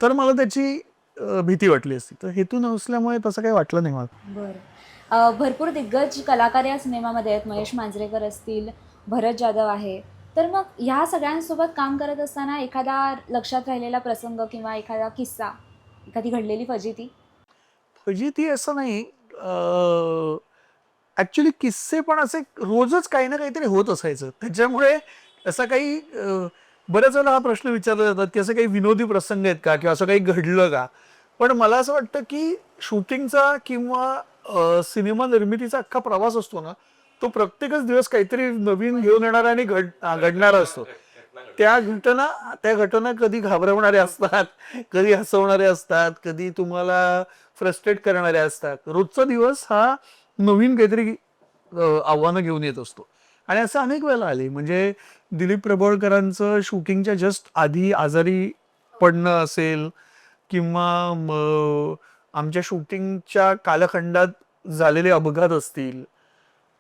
तर मला त्याची भीती वाटली असती. तर हेतू नसल्यामुळे तसं काही वाटलं नाही मला. बरं. भरपूर दिग्गज कलाकार या सिनेमामध्ये आहेत. महेश मांजरेकर असतील, भरत जाधव आहे. तर मग ह्या सगळ्यांसोबत काम करत असताना एखादा लक्षात राहिलेला प्रसंग किंवा एखादा किस्सा, एखादी घडलेली फजिती असं नाही. ऍक्च्युली किस्से पण असे रोजच काही ना काहीतरी होत असायचं. त्याच्यामुळे असं काही बऱ्याच वेळेला हा प्रश्न विचारला जातात की असं काही विनोदी प्रसंग आहेत का, किंवा असं काही घडलं का. पण मला असं वाटतं की शूटिंगचा किंवा सिनेमा निर्मितीचा अख्खा प्रवास असतो ना, तो प्रत्येकच दिवस काहीतरी नवीन घेऊन येणारा आणि घडणारा असतो. त्या घटना कधी घाबरवणाऱ्या असतात, कधी हसवणाऱ्या असतात, कधी तुम्हाला फ्रस्ट्रेट करणाऱ्या असतात. रोजचा दिवस हा नवीन काहीतरी आव्हानं घेऊन येत असतो. आणि असं अनेक वेळेला आली. म्हणजे दिलीप प्रभावळकरांचं शूटिंगच्या जस्ट आधी आजारी पडणं असेल किंवा आमच्या शूटिंगच्या कालखंडात झालेले अपघात असतील,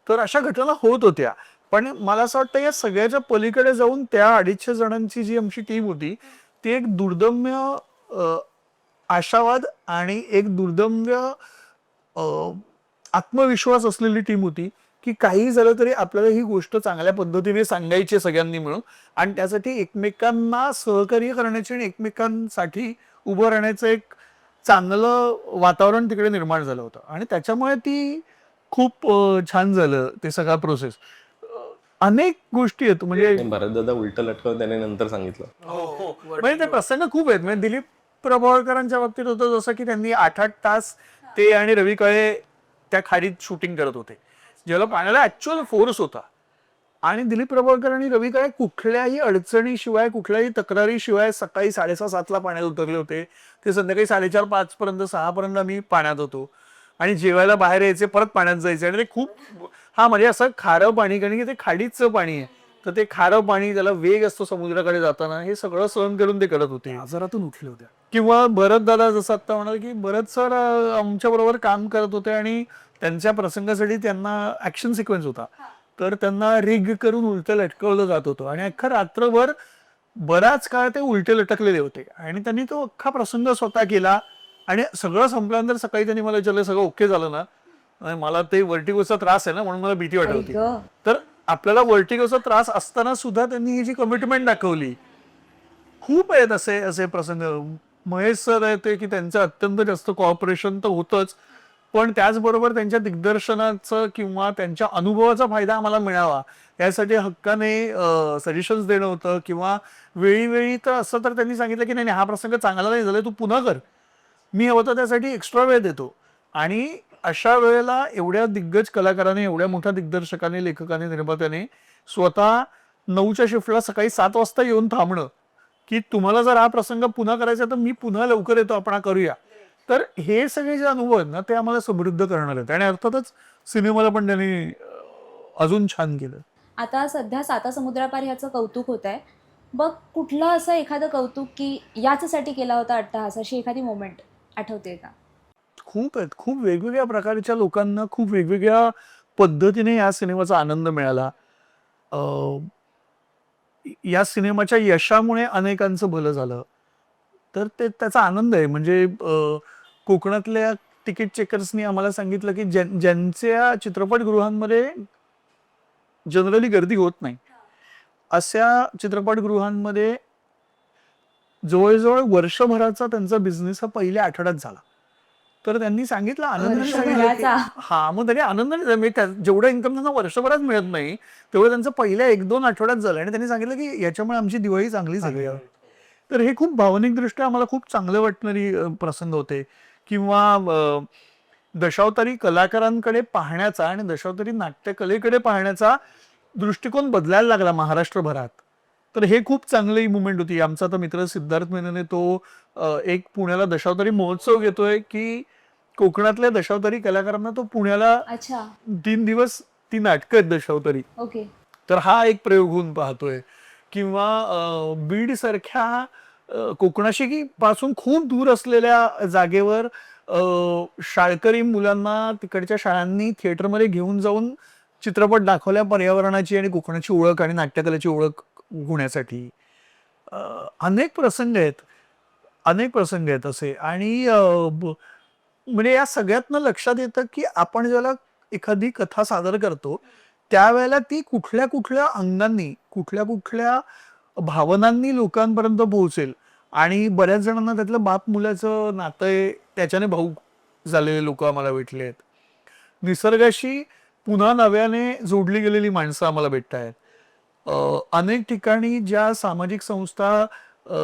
तर अशा घटना होत होत्या. पण मला असं वाटतं या सगळ्याच्या पलीकडे जाऊन त्या 250 जणांची जी आमची टीम होती ती एक दुर्दम्य आशावाद आणि एक दुर्दम्य आत्मविश्वास असलेली टीम होती की काही झालं तरी आपल्याला ही गोष्ट चांगल्या पद्धतीने सांगायची सगळ्यांनी मिळून, आणि त्यासाठी एकमेकांना सहकार्य करण्याची आणि एकमेकांसाठी उभं राहण्याचं एक चांगलं वातावरण तिकडे निर्माण झालं होतं. आणि त्याच्यामुळे ती खूप छान झालं ते सगळा प्रोसेस. अनेक गोष्टी आहेत म्हणजे भरतदादा उलट लटकवून त्याने नंतर सांगितलं. म्हणजे ते प्रसंग खूप आहेत. म्हणजे दिलीप प्रभावळकरांच्या बाबतीत होतं जसं की त्यांनी 8-8 तास ते आणि रवी काळे त्या खाडीत शूटिंग करत होते, ज्याला पाण्याला ऍक्च्युअल फोर्स होता. आणि दिलीप प्रभावळकर आणि रवी काळे कुठल्याही अडचणीशिवाय कुठल्याही तक्रारीशिवाय सकाळी 6:30-7ला पाण्यात उतरले होते. ते संध्याकाळी 4:30-5 पर्यंत 6 पर्यंत आम्ही पाण्यात होतो आणि जेवायला बाहेर यायचे, परत पाण्यात जायचे. आणि ते खूप म्हणजे असं खारं पाणी, कारण की ते खाडीचं पाणी आहे, तर ते खारं पाणी, त्याला वेग असतो समुद्राकडे जाताना, हे सगळं सहन करून ते करत होते. आजारातून उठले होते. किंवा भरत दादा जसं आता म्हणाल की भरत सर आमच्या बरोबर काम करत होते आणि त्यांच्या प्रसंगासाठी त्यांना ऍक्शन सिक्वेन्स होता, तर त्यांना रिग करून उलटं लटकवलं जात होतं आणि अख्खा रात्रभर बराच काळ ते उलटे लटकलेले होते. आणि त्यांनी तो अख्खा प्रसंग स्वतः केला. आणि सगळं संपल्यानंतर सकाळी त्यांनी मला विचारलं सगळं ओके झालं ना. आणि मला ते वर्टिगोचा त्रास आहे ना, म्हणून मला भीती वाटत होती. तर आपल्याला वर्टिगोचा त्रास असताना सुद्धा त्यांनी ही जी कमिटमेंट दाखवली. खूप आहेत असे असे प्रसंग. महेश सर आहेत ते की त्यांचं अत्यंत जास्त कॉपरेशन तर होतंच, पण त्याचबरोबर त्यांच्या दिग्दर्शनाचं किंवा त्यांच्या अनुभवाचा फायदा आम्हाला मिळावा यासाठी हक्काने सजेशन्स देणं होतं. किंवा वेळीवेळी तर असं तर त्यांनी सांगितलं की नाही हा प्रसंग चांगला नाही झाला, तू पुन्हा कर, मी हवं तर त्यासाठी एक्स्ट्रा वेळ देतो. आणि अशा वेळेला एवढ्या दिग्गज कलाकाराने, एवढ्या मोठ्या दिग्दर्शकाने, लेखकाने, निर्मात्याने स्वतः 9च्या शिफ्टला सकाळी 7 वाजता येऊन थांबणं की तुम्हाला जर हा प्रसंग पुन्हा करायचा तर मी पुन्हा लवकर येतो, आपण करूया. तर हे सगळे जे अनुभव आहेत ना ते आम्हाला समृद्ध करणार आहेत. आणि अर्थातच सिनेमाला पण त्यांनी अजून छान केलं. आता सध्या साता समुद्रापार ह्याचं कौतुक होत आहे, बघ कुठलं असं एखादं कौतुक की याच्यासाठी केला होता अट्टहास, अशी एखादी मोमेंट आठवते का? खूप आहेत. खूप वेगवेगळ्या प्रकारच्या लोकांना खूप वेगवेगळ्या पद्धतीने या सिनेमाचा आनंद मिळाला. या सिनेमाच्या यशामुळे अनेकांचं भलं झालं, तर ते त्याचा आनंद आहे. म्हणजे कोकणातल्या तिकीट चेकर्सनी आम्हाला सांगितलं की ज्यांच्या चित्रपटगृहांमध्ये जनरली गर्दी होत नाही अशा चित्रपटगृहांमध्ये जवळजवळ वर्षभराचा त्यांचा बिझनेस हा पहिल्या आठवड्यात झाला. तर त्यांनी सांगितलं आनंदाने सांगितलं की मग त्यांनी आनंदाने जेवढं इन्कम त्यांना वर्षभरात मिळत नाही तेवढं त्यांचं पहिल्या 1-2 आठवड्यात झालं. आणि त्यांनी सांगितलं की याच्यामुळे आमची दिवाळी चांगली झाली. तर हे खूप भावनिकदृष्ट्या आम्हाला खूप चांगलं वाटणारी प्रसंग होते. किंवा दशावतारी कलाकारांकडे पाहण्याचा आणि दशावतारी नाट्यकलेकडे पाहण्याचा दृष्टिकोन बदलायला लागला महाराष्ट्रभरात. तर हे खूप चांगली मुवमेंट होती. आमचा तर मित्र सिद्धार्थ मेनने तो एक पुण्याला दशावतारी महोत्सव घेतोय की कोकणातल्या दशावतारी कलाकारांना तो पुण्याला 3 दिवस ती नाटकं आहेत दशावतारी. तर हा एक प्रयोग होऊन पाहतोय. किंवा बीड सारख्या कोकणाशी पासून खूप दूर असलेल्या जागेवर शाळकरी मुलांना तिकडच्या शाळांनी थिएटरमध्ये घेऊन जाऊन चित्रपट दाखवल्या पर्यावरणाची आणि कोकणाची ओळख आणि नाट्यकलेची ओळख होण्यासाठी. अनेक प्रसंग आहेत असे. आणि म्हणजे या सगळ्यातनं लक्षात येतं की आपण ज्याला एखादी कथा सादर करतो त्यावेळेला ती कुठल्या कुठल्या अंगांनी, कुठल्या कुठल्या भावनांनी लोकांपर्यंत पोहोचेल. आणि बऱ्याच जणांना त्यातलं बाप मुलाचं नातं आहे, त्याच्याने भाऊक झालेले लोक आम्हाला भेटले आहेत. निसर्गाशी पुन्हा नव्याने जोडली गेलेली माणसं आम्हाला भेटत आहेत. अनेक ठिकाणी ज्या सामाजिक संस्था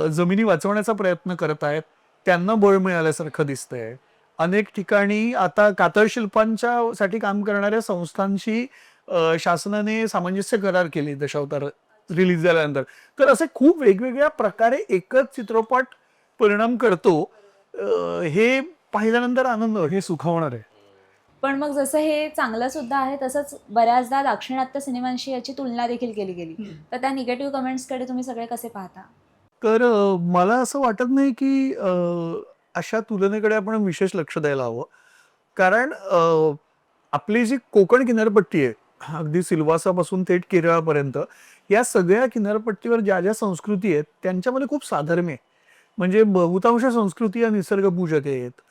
जमिनी वाचवण्याचा प्रयत्न करत आहेत त्यांना बळ मिळाल्यासारखं दिसतंय. अनेक ठिकाणी आता कातळशिल्पांच्या साठी काम करणाऱ्या संस्थांशी शासनाने सामंजस्य करार केले दशावतार रिलीज झाल्यानंतर. तर असे खूप वेगवेगळ्या प्रकारे एकच चित्रपट परिणाम करतो हे पाहिल्यानंतर आनंद, हे सुखावणार आहे. पण मग जसं हे चांगलं सुद्धा आहे तसंच बऱ्याचदा दाक्षिणात्य सिनेमांशी याची तुलना देखील केली गेली, तर त्या निगेटिव्ह कमेंट्सकडे तुम्ही सगळे कसे पाहता? तर मला असं वाटत नाही की अशा तुलनेकडे आपण विशेष लक्ष द्यायला हवं. कारण आपली जी कोकण किनारपट्टी आहे, अगदी सिल्वासापासून थेट केरळापर्यंत, या सगळ्या किनारपट्टीवर ज्या ज्या संस्कृती आहेत त्यांच्यामध्ये खूप साधर्म्य आहे. म्हणजे बहुतांश संस्कृती या निसर्गपूजक आहेत.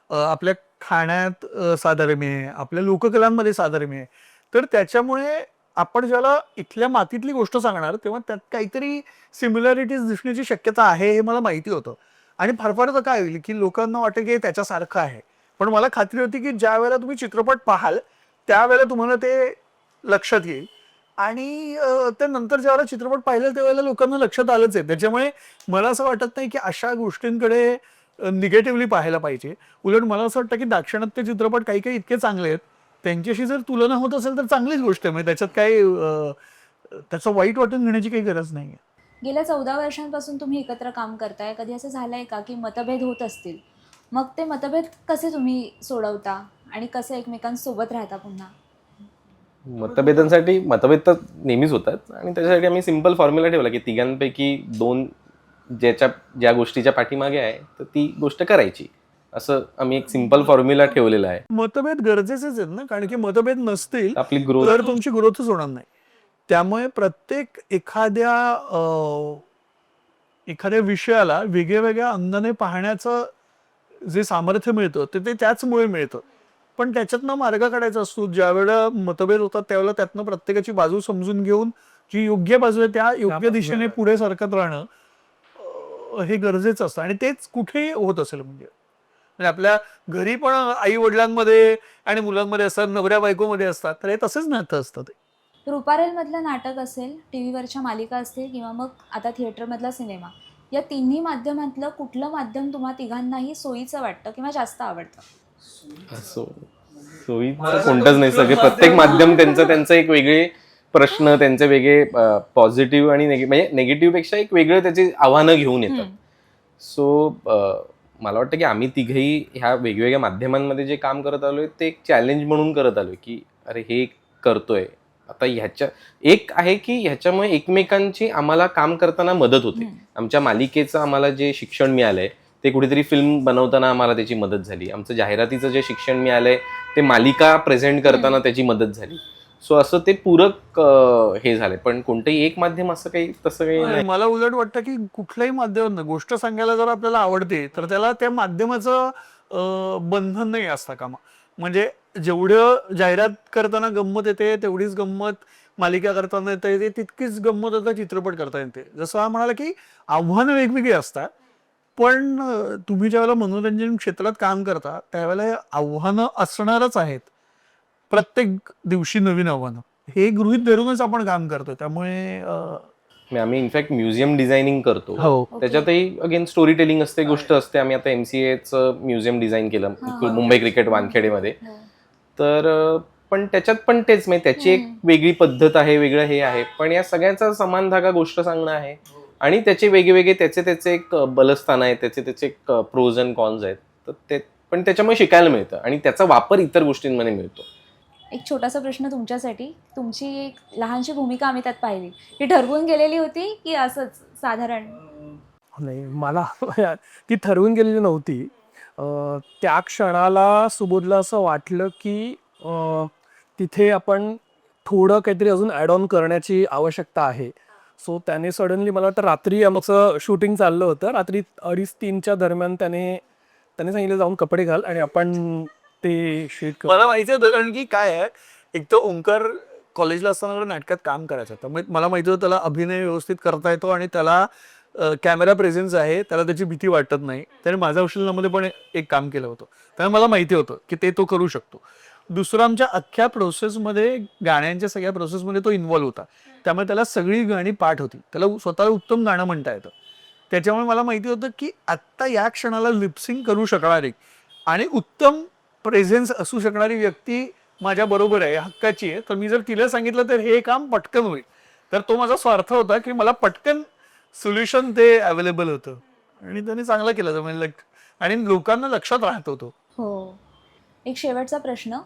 आपल्या खाण्यात साधर्म्य आहे, आपल्या लोककलांमध्ये साधर्म्य आहे. तर त्याच्यामुळे आपण ज्याला इथल्या मातीतली गोष्ट सांगणार तेव्हा त्यात काहीतरी सिमिलॅरिटीज दिसण्याची शक्यता आहे हे मला माहिती होतं. आणि फार फार तर काय होईल की लोकांना वाटेल की हे त्याच्यासारखं आहे. पण मला खात्री होती की ज्या वेळेला तुम्ही चित्रपट पाहाल त्यावेळेला तुम्हाला ते लक्षात येईल. आणि त्यानंतर ज्यावेळेला चित्रपट पाहिला त्यावेळेला लोकांना लक्षात आलंच आहे. त्याच्यामुळे मला असं वाटत नाही की अशा गोष्टींकडे निगेटिव्हली पाहायला पाहिजे. उलट मला असं वाटतं की दाक्षिणात्य चित्रपट काही काही इतके चांगले आहेत, त्यांच्याशी जर तुलना होत असेल तर चांगलीच गोष्ट आहे. म्हणजे त्याच्यात काही त्याचं वाईट वाटून घेण्याची काही गरज नाही आहे. गेल्या 14 वर्षांपासून तुम्ही एकत्र काम करताय. कधी असं झालंय का की मतभेद होत असतील, मग ते मतभेद कसे तुम्ही सोडवता आणि कसे एकमेकांसोबत राहता पुन्हा? मतभेद तर नेहमीच होतात आणि त्याच्यासाठी आम्ही सिम्पल फॉर्म्युला ठेवला की तिघांपैकी 2 ज्या गोष्टीच्या पाठीमागे आहे तर ती गोष्ट करायची, असं आम्ही एक सिम्पल फॉर्म्युला ठेवलेला आहे. मतभेद गरजेचेच आहेत ना, कारण की मतभेद नसतील आपली ग्रोथ तर तुमची ग्रोथच होणार नाही. त्यामुळे प्रत्येक एखाद्या विषयाला वेगळ्या अंगाने पाहण्याचं जे सामर्थ्य मिळतं ते त्याचमुळे मिळतं. पण त्याच्यातनं मार्ग काढायचा असतो. ज्या वेळेला मतभेद होतात त्यावेळेला त्यातनं प्रत्येकाची बाजू समजून घेऊन जी योग्य बाजू आहे त्या योग्य दिशेने पुढे सरकत राहणं हे गरजेचं असतं. आणि तेच कुठेही होत असेल म्हणजे आपल्या घरी पण आई वडिलांमध्ये आणि मुलांमध्ये असतात, नवऱ्या बायकोमध्ये असतात, तर हे तसेच नातं असतं. ते रुपारेलमधलं नाटक असेल, टी व्हीवरच्या मालिका असतील किंवा मग आता थिएटरमधला सिनेमा, या तिन्ही माध्यमातलं कुठलं माध्यम तुम्हा तिघांनाही सोयीचं वाटतं किंवा जास्त आवडतं? असो सोयीचं कोणतंच नाही. सगळे प्रत्येक माध्यम त्यांचं एक वेगळे प्रश्न, त्यांचे वेगळे पॉझिटिव्ह आणि म्हणजे नेगेटिव्ह पेक्षा एक वेगळं त्याची आव्हानं घेऊन येतात. सो मला वाटतं की आम्ही तिघही ह्या वेगवेगळ्या माध्यमांमध्ये जे काम करत आलोय ते एक चॅलेंज म्हणून करत आलोय की अरे हे करतोय आता. एक आहे की ह्याच्यामुळे एकमेकांची आम्हाला काम करताना मदत होते. आमच्या मालिकेचं आम्हाला जे शिक्षण मिळालंय ते कुठेतरी फिल्म बनवताना आम्हाला त्याची मदत झाली. आमचं जाहिरातीचं जे शिक्षण मिळालंय ते मालिका प्रेझेंट करताना त्याची मदत झाली. सो असं ते पूरक हे झालंय. पण कोणतंही एक माध्यम असं काही तसं काही नाही. मला उलट वाटतं की कुठल्याही माध्यमात गोष्ट सांगायला जर आपल्याला आवडते तर त्याला त्या माध्यमाचं बंधन नाही असता कामा. म्हणजे जेवढं जाहिरात करताना गंमत येते तेवढीच गंमत मालिका करताना येते, तितकीच गंमत आता चित्रपट करता येते. जसं हा म्हणाला की आव्हानं वेगवेगळी असतात, पण तुम्ही ज्यावेळेला मनोरंजन क्षेत्रात काम करता त्यावेळेला आव्हानं असणारच आहेत. प्रत्येक दिवशी नवीन आव्हानं हे गृहीत धरूनच आपण काम करतो. त्यामुळे आम्ही इनफॅक्ट म्युझियम डिझायनिंग करतो. हो. त्याच्यातही अगेन स्टोरी टेलिंग असते, गोष्ट असते. आम्ही आता MCAचं म्युझियम डिझाईन केलं मुंबई क्रिकेट वानखेडेमध्ये. तर पण त्याच्यात पण तेच म्हणजे त्याची एक वेगळी पद्धत आहे, वेगळं हे आहे. पण या सगळ्याचा समान धागा गोष्ट सांगणं आहे आणि त्याचे वेगवेगळे त्याचे एक बलस्थान आहे, त्याचे प्रोज अँड कॉन्स आहेत. तर ते पण त्याच्यामुळे शिकायला मिळतं आणि त्याचा वापर इतर गोष्टींमध्ये मिळतो. एक छोटासा प्रश्न तुमच्यासाठी. तुमची एक लहानशी भूमिका आम्ही त्यात पाहिली, ही ठरवून गेलेली होती की असंच साधारण? नाही, मला ती ठरवून गेलेली नव्हती. त्या क्षणाला सुबोधला असं वाटलं की तिथे आपण थोडं काहीतरी अजून ॲड ऑन करण्याची आवश्यकता आहे. सो त्याने सडनली मला वाटतं रात्री आमचं शूटिंग चाललं होतं. रात्री 2:30-3च्या दरम्यान त्याने सांगितलं जाऊन कपडे घाल आणि आपण ते शूट. मला माहिती होतं कारण की काय आहे, एक तर ओंकार कॉलेजला असताना नाटकात काम करायचं त्यामुळे मला माहिती होतं त्याला अभिनय व्यवस्थित करता येतो आणि त्याला कॅमेरा प्रेझेन्स आहे, त्याला त्याची भीती वाटत नाही. त्याने माझ्या औषधामध्ये पण एक काम केलं होतं त्यामुळे मला माहिती होतं की ते तो करू शकतो. दुसरं आमच्या अख्ख्या प्रोसेसमध्ये गाण्यांच्या सगळ्या प्रोसेसमध्ये तो इन्व्हॉल्व होता. त्यामुळे त्याला सगळी गाणी पाठ होती, त्याला स्वतःला उत्तम गाणं म्हणता येतं. त्याच्यामुळे मला माहिती होतं की आत्ता या क्षणाला लिपसिंग करू शकणारी आणि उत्तम प्रेझेन्स असू शकणारी व्यक्ती माझ्या बरोबर आहे, हक्काची आहे. तर मी जर तिला सांगितलं तर हे काम पटकन होईल. तर तो माझा स्वार्थ होता की मला पटकन सोल्युशन ते अवेलेबल होतं आणि त्याने चांगलं केलं. म्हणजे आणि लोकांना लक्षात राहत होतो. हो. एक शेवटचा प्रश्न.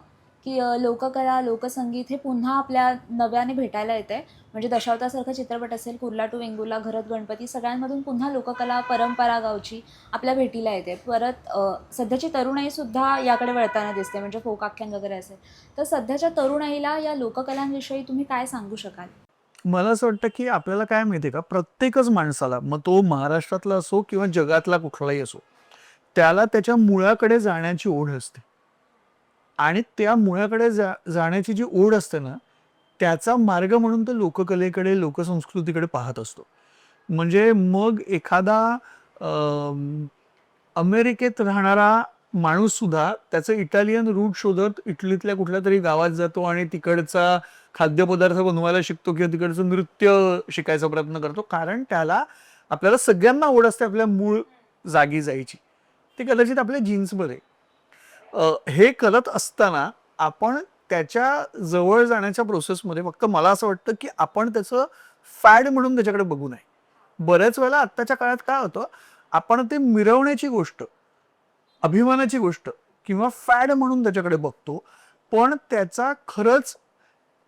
की लोककला लोकसंगीत हे पुन्हा आपल्या नव्याने भेटायला येते. म्हणजे दशावतारसारखा चित्रपट असेल, कुर्ला टू वेंगुर्ला, घरत गणपती, सगळ्यांमधून पुन्हा लोककला परंपरा गावची आपल्या भेटीला येते. परत सध्याची तरुणाईसुद्धा याकडे वळताना दिसते, म्हणजे फोक आख्यान वगैरे असेल. तर सध्याच्या तरुणाईला या लोककलांविषयी तुम्ही काय सांगू शकाल? मला असं वाटतं की आपल्याला काय माहिती आहे का, प्रत्येकच माणसाला, मग तो महाराष्ट्रातला असो किंवा जगातला कुठलाही असो, त्याला त्याच्या मुळाकडे जाण्याची ओढ असते. आणि त्या मुळाकडे जाण्याची जी ओढ असते ना, त्याचा मार्ग म्हणून तो लोककलेकडे लोकसंस्कृतीकडे पाहत असतो. म्हणजे मग एखादा अमेरिकेत राहणारा माणूस सुद्धा त्याचं इटालियन रूट शोधत इटलीतल्या कुठल्या तरी गावात जातो आणि तिकडचा खाद्यपदार्थ बनवायला शिकतो किंवा तिकडचं नृत्य शिकायचा प्रयत्न करतो, कारण त्याला, आपल्याला सगळ्यांना आवड असते आपल्या मूळ जागी जायची. ते कदाचित आपल्या जीन्समध्ये. हे करत असताना आपण त्याच्या जवळ जाण्याच्या प्रोसेसमध्ये फक्त मला असं वाटतं की आपण त्याचं फॅड म्हणून त्याच्याकडे बघू नये. बऱ्याच वेळेला आत्ताच्या काळात काय होतं, आपण ते मिरवण्याची गोष्ट, अभिमानाची गोष्ट किंवा फॅड म्हणून त्याच्याकडे बघतो, पण त्याचा खरंच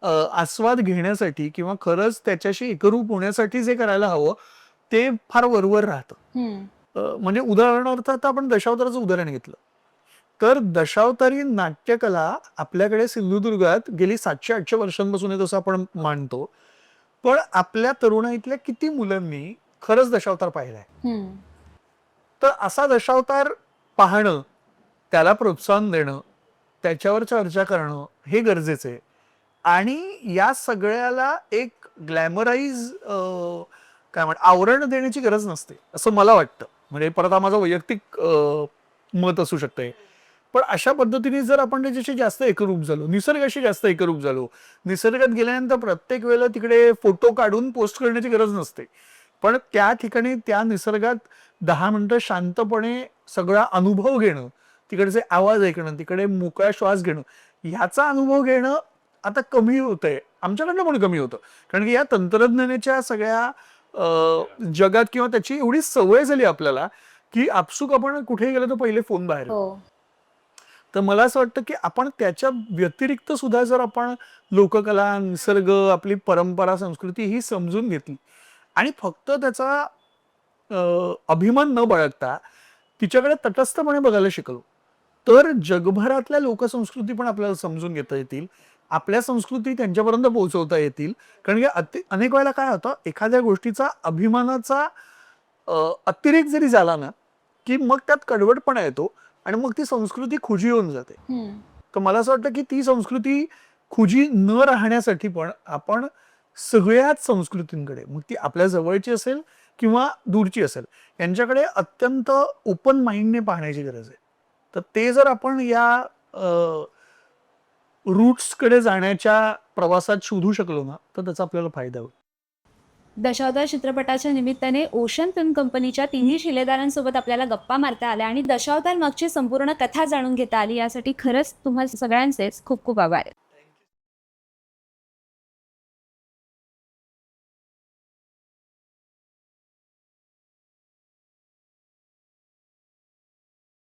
आस्वाद घेण्यासाठी किंवा खरंच त्याच्याशी एकरूप होण्यासाठी जे करायला हवं ते फार वरवर राहतं. म्हणजे उदाहरणार्थ आता आपण दशावताराचं उदाहरण घेतलं तर दशावतारी नाट्यकला आपल्याकडे सिंधुदुर्गात गेली 700-800 वर्षांपासून आहे, तसं आपण मानतो. पण आपल्या तरुणाईतल्या किती मुलांनी खरंच दशावतार पाहिलाय? तर असा दशावतार पाहणं, त्याला प्रोत्साहन देणं, त्याच्यावर चर्चा करणं हे गरजेचं आहे. आणि या सगळ्याला एक ग्लॅमराईज काय आवरण देण्याची गरज नसते असं मला वाटतं. म्हणजे परत हा माझं वैयक्तिक मत असू शकतंय. पण अशा पद्धतीने जर आपण त्याच्याशी जास्त एकरूप झालो, निसर्गाशी जास्त एकरूप झालो, निसर्गात गेल्यानंतर प्रत्येक वेळेला तिकडे फोटो काढून पोस्ट करण्याची गरज नसते, पण त्या ठिकाणी त्या निसर्गात 10 मिनिटं शांतपणे सगळा अनुभव घेणं, तिकडचे आवाज ऐकणं, तिकडे मोकळा श्वास घेणं, ह्याचा अनुभव घेणं आता कमी होतंय, आमच्याकडनं पण कमी होतं. कारण की या तंत्रज्ञानाच्या सगळ्या जगात किंवा त्याची एवढी सवय झाली आपल्याला की आपसूक आपण कुठेही गेलो तर पहिले फोन बाहेर. तर मला असं वाटतं की आपण त्याच्या व्यतिरिक्त सुद्धा जर आपण लोककला, निसर्ग, आपली परंपरा, संस्कृती ही समजून घेतली आणि फक्त त्याचा अभिमान न बाळगता तिच्याकडे तटस्थपणे बघायला शिकलो, तर जगभरातल्या लोकसंस्कृती पण आपल्याला समजून घेता येतील, आपल्या संस्कृती त्यांच्यापर्यंत पोहोचवता येतील. कारण की अनेक वेळेला काय होतं, एखाद्या गोष्टीचा अभिमानाचा अतिरेक जरी झाला ना की मग त्यात कडवटपणा येतो आणि मग ती संस्कृती खुजी होऊन जाते. तर मला असं वाटतं की ती संस्कृती खुजी न राहण्यासाठी पण आपण सगळ्याच संस्कृतींकडे, मग ती आपल्या जवळची असेल किंवा दूरची असेल, यांच्याकडे अत्यंत ओपन माइंडने पाहण्याची गरज आहे. तर ते जर आपण या रूट्सकडे जाण्याच्या प्रवासात शोधू शकलो ना, तर त्याचा आपल्याला फायदा होईल. दशावतार चित्रपटाच्या निमित्ताने ओशन फिल्म कंपनीच्या तिन्ही शिलेदारांसोबत आपल्याला गप्पा मारता आल्या आणि दशावतार मागची संपूर्ण कथा जाणून घेता आली. यासाठी खरंच तुम्हा सगळ्यांचेच खूप खूप आभार.